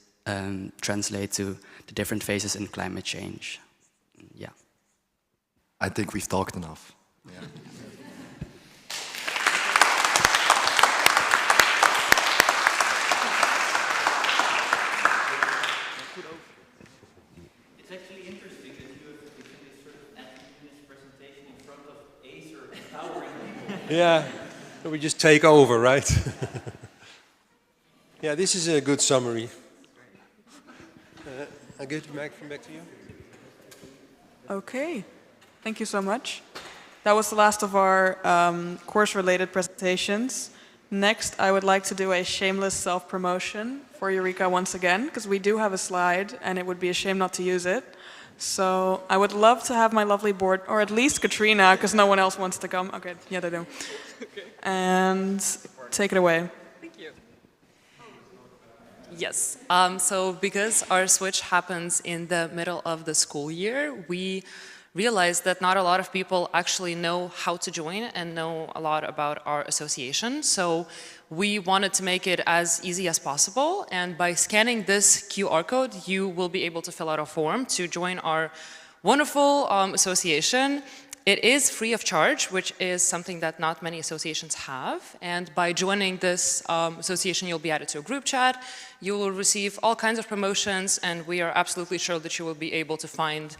translate to the different phases in climate change. Yeah. I think we've talked enough. Yeah. It's actually interesting that you have given this sort of anti-unionist presentation in front of Acer towering people. Yeah, we just take over, right? Yeah, this is a good summary. I'll give the microphone back to you. Okay, thank you so much. That was the last of our course-related presentations. Next, I would like to do a shameless self-promotion for Eureka once again, because we do have a slide, and it would be a shame not to use it. So I would love to have my lovely board, or at least Katrina, because no one else wants to come. Okay, yeah, they do. Okay. And take it away. Thank you. Yes, so because our switch happens in the middle of the school year, we realized that not a lot of people actually know how to join and know a lot about our association. So we wanted to make it as easy as possible, and by scanning this QR code, you will be able to fill out a form to join our wonderful association. It is free of charge, which is something that not many associations have. And by joining this association, you'll be added to a group chat. You will receive all kinds of promotions, and we are absolutely sure that you will be able to find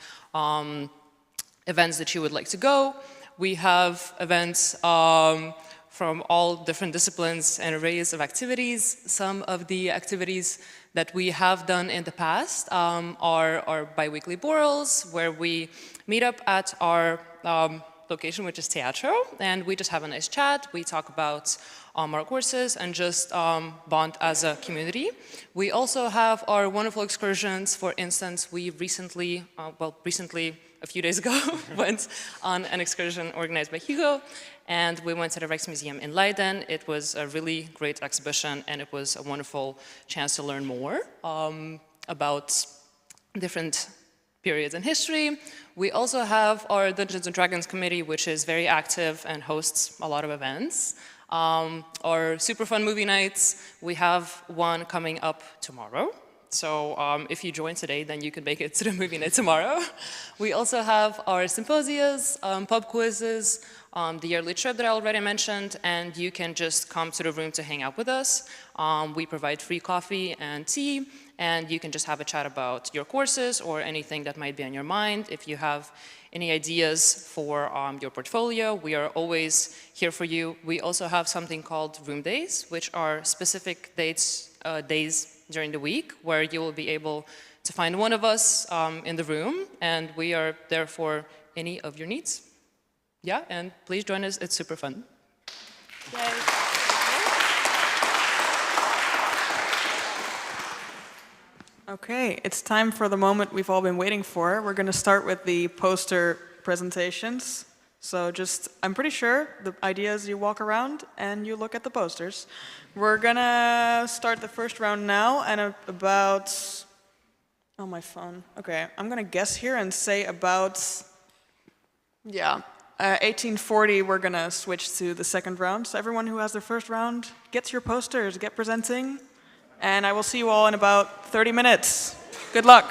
events that you would like to go. We have events from all different disciplines and arrays of activities. Some of the activities that we have done in the past are bi-weekly borals, where we meet up at our location, which is Teatro, and we just have a nice chat. We talk about our courses and just bond as a community. We also have our wonderful excursions. For instance, we recently, a few days ago, went on an excursion organized by Hugo, and we went to the Rijksmuseum in Leiden. It was a really great exhibition, and it was a wonderful chance to learn more about different periods in history. We also have our Dungeons & Dragons committee, which is very active and hosts a lot of events. Our super fun movie nights, we have one coming up tomorrow. So if you join today, then you can make it to the movie night tomorrow. We also have our symposias, pub quizzes, the yearly trip that I already mentioned, and you can just come to the room to hang out with us. We provide free coffee and tea, and you can just have a chat about your courses or anything that might be on your mind. If you have any ideas for your portfolio, we are always here for you. We also have something called room days, which are specific days during the week where you will be able to find one of us in the room, and we are there for any of your needs. Yeah, and please join us, it's super fun. Yay. Okay, it's time for the moment we've all been waiting for. We're going to start with the poster presentations. So just, I'm pretty sure the idea is you walk around and you look at the posters. We're going to start the first round now, and about, oh, my phone. Okay, I'm going to guess here and say about, yeah, 1840, we're going to switch to the second round. So everyone who has their first round, get your posters, get presenting. And I will see you all in about 30 minutes. Good luck.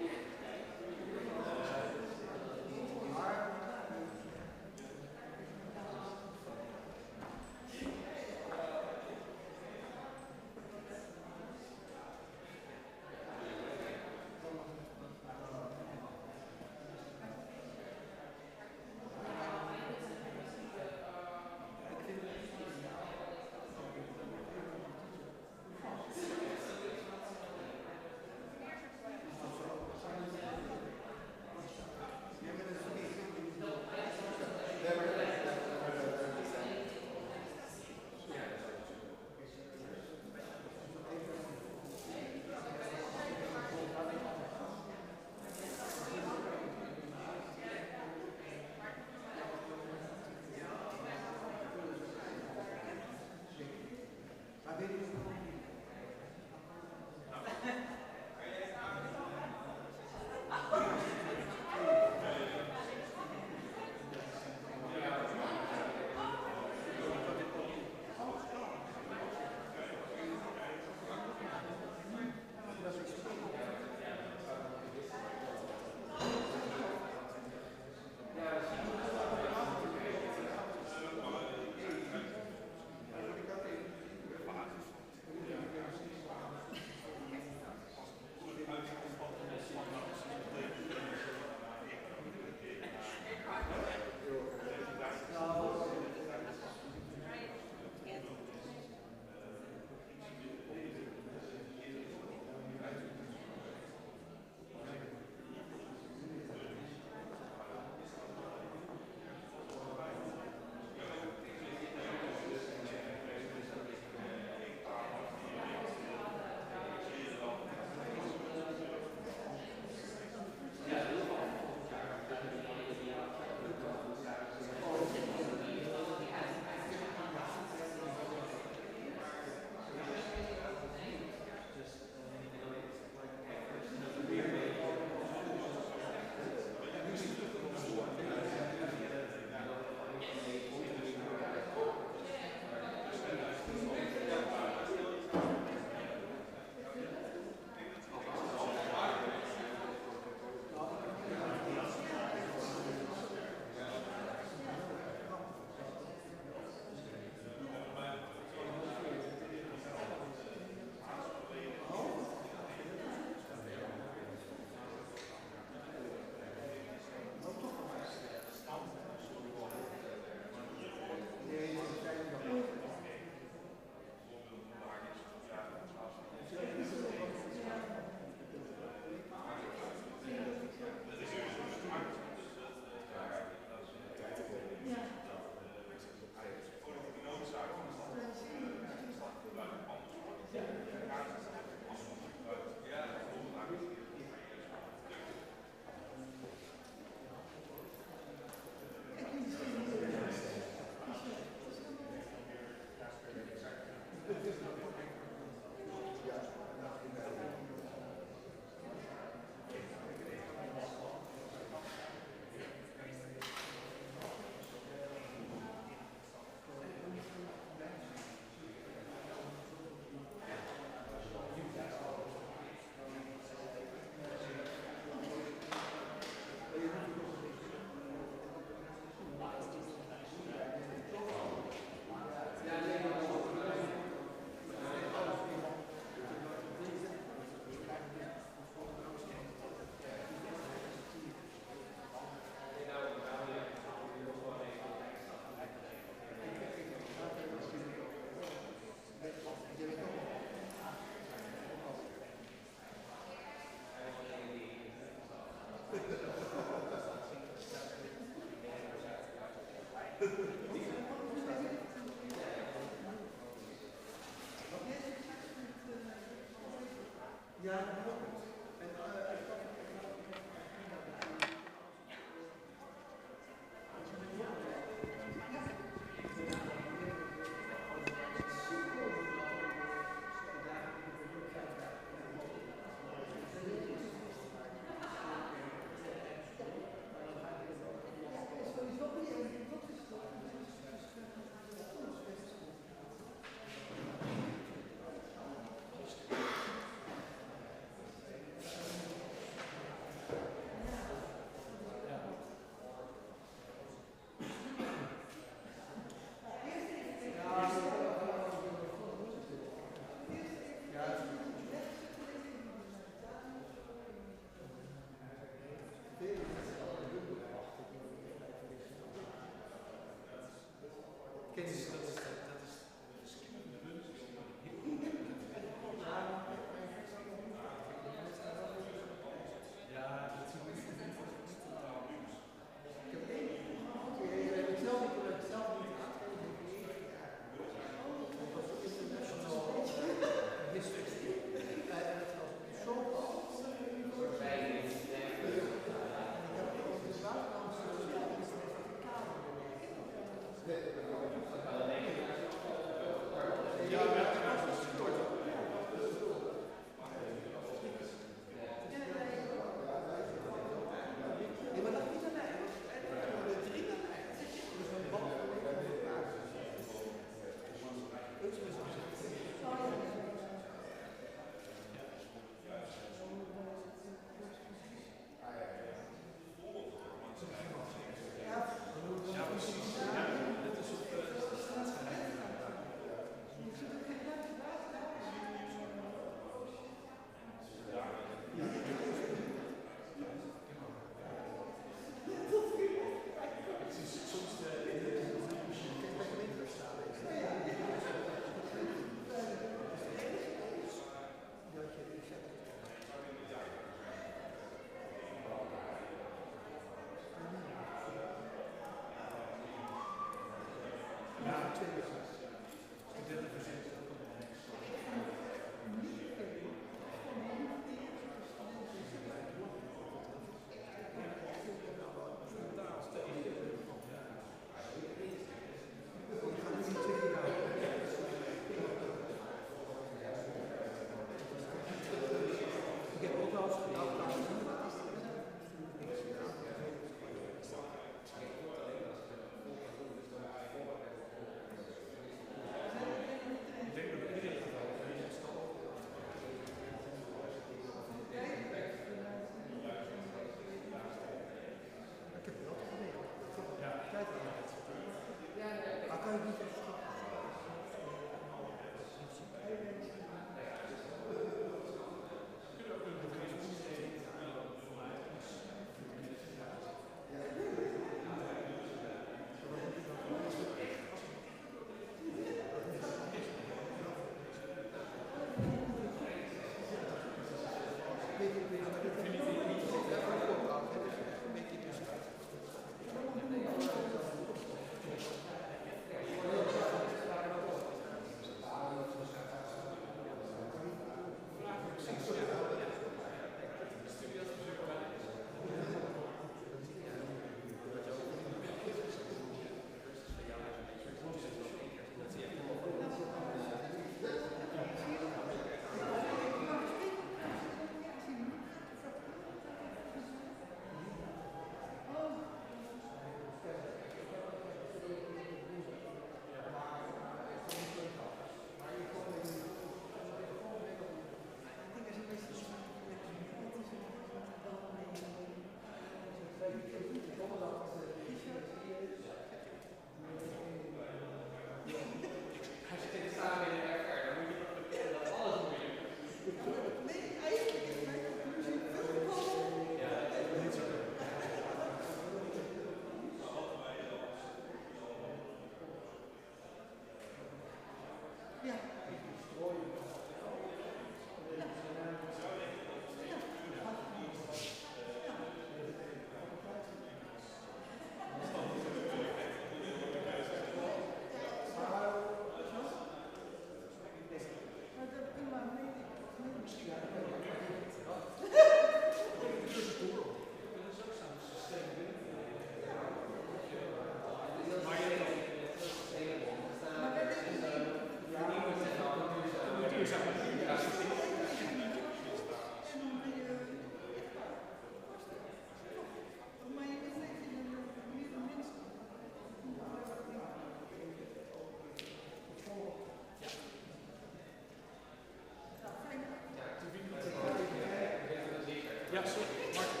Ja, sorry. Martin,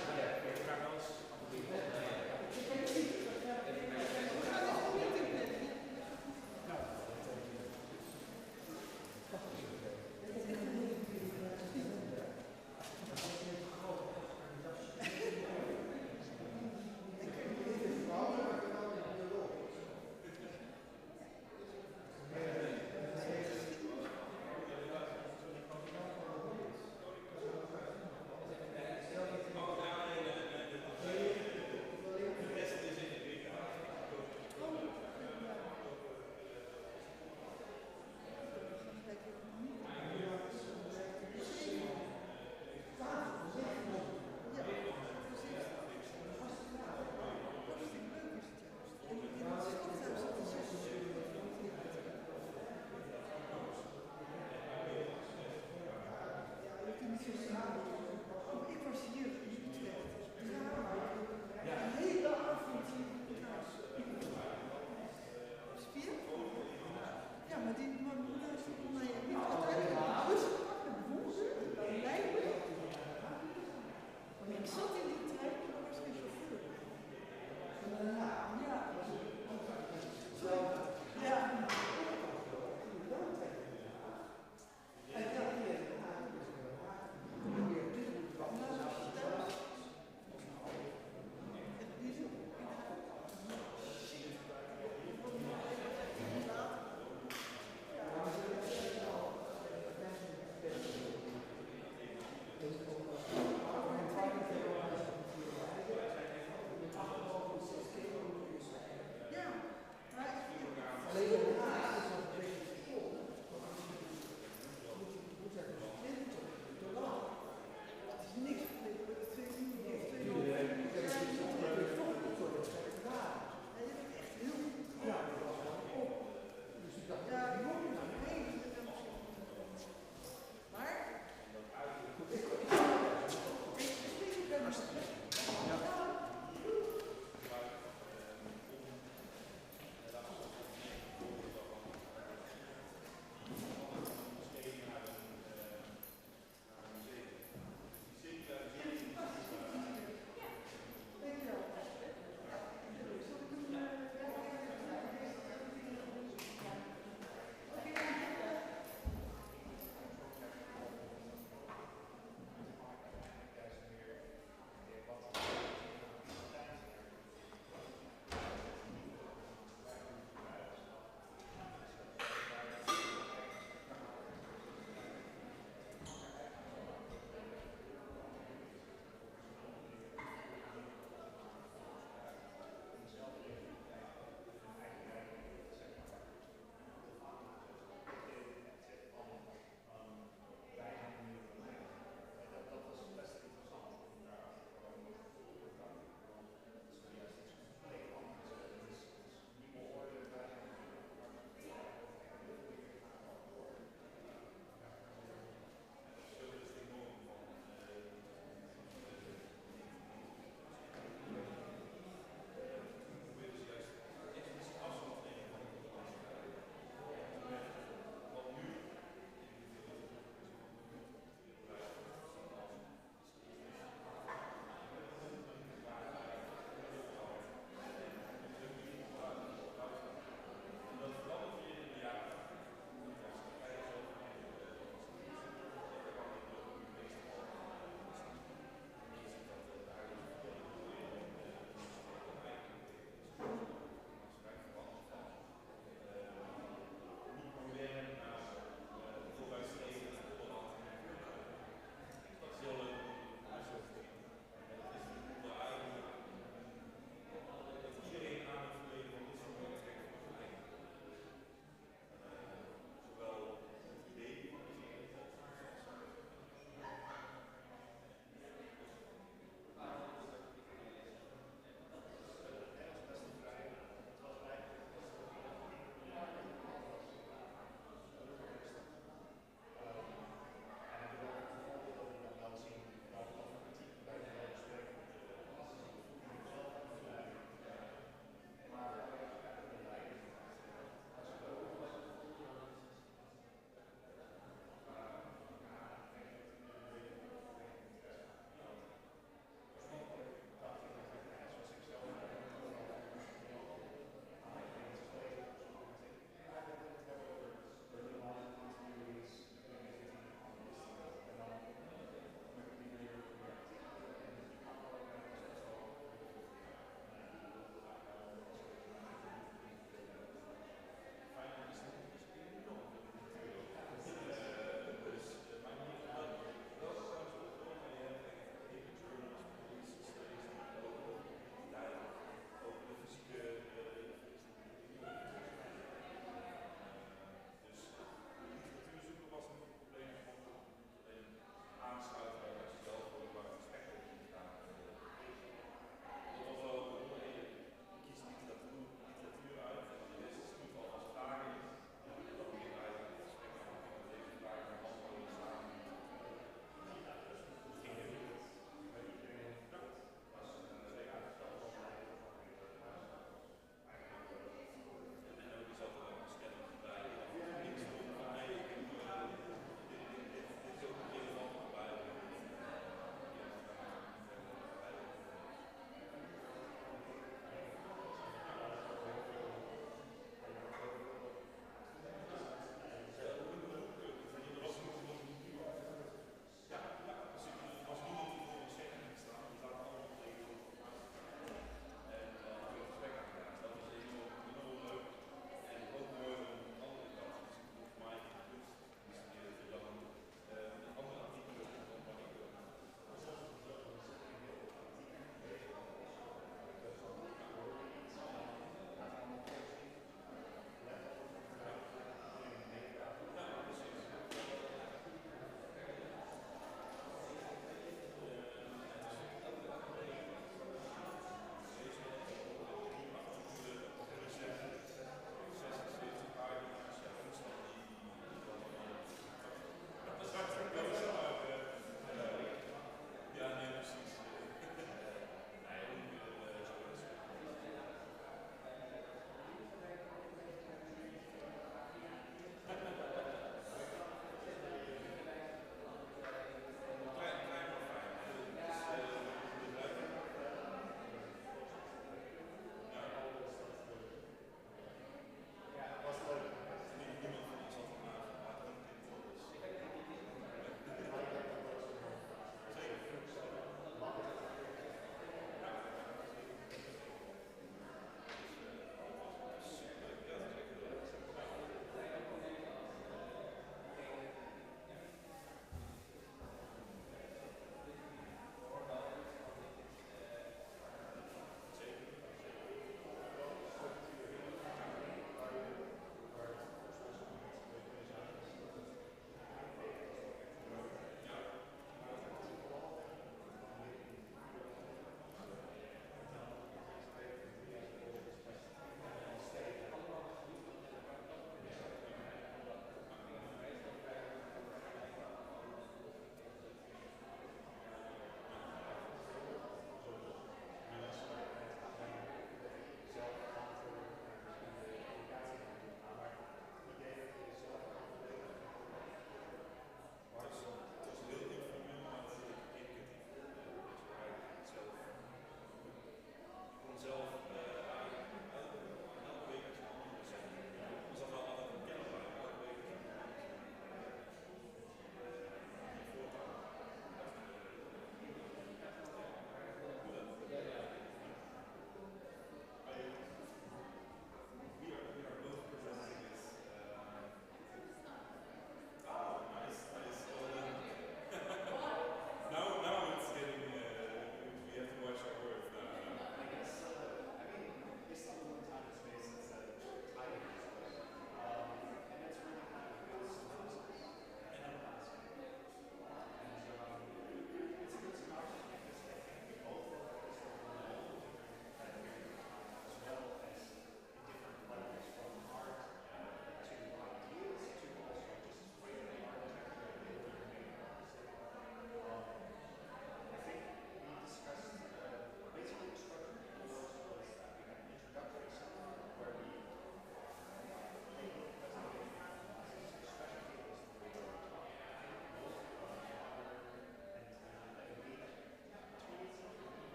graag wel eens.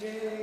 Yay.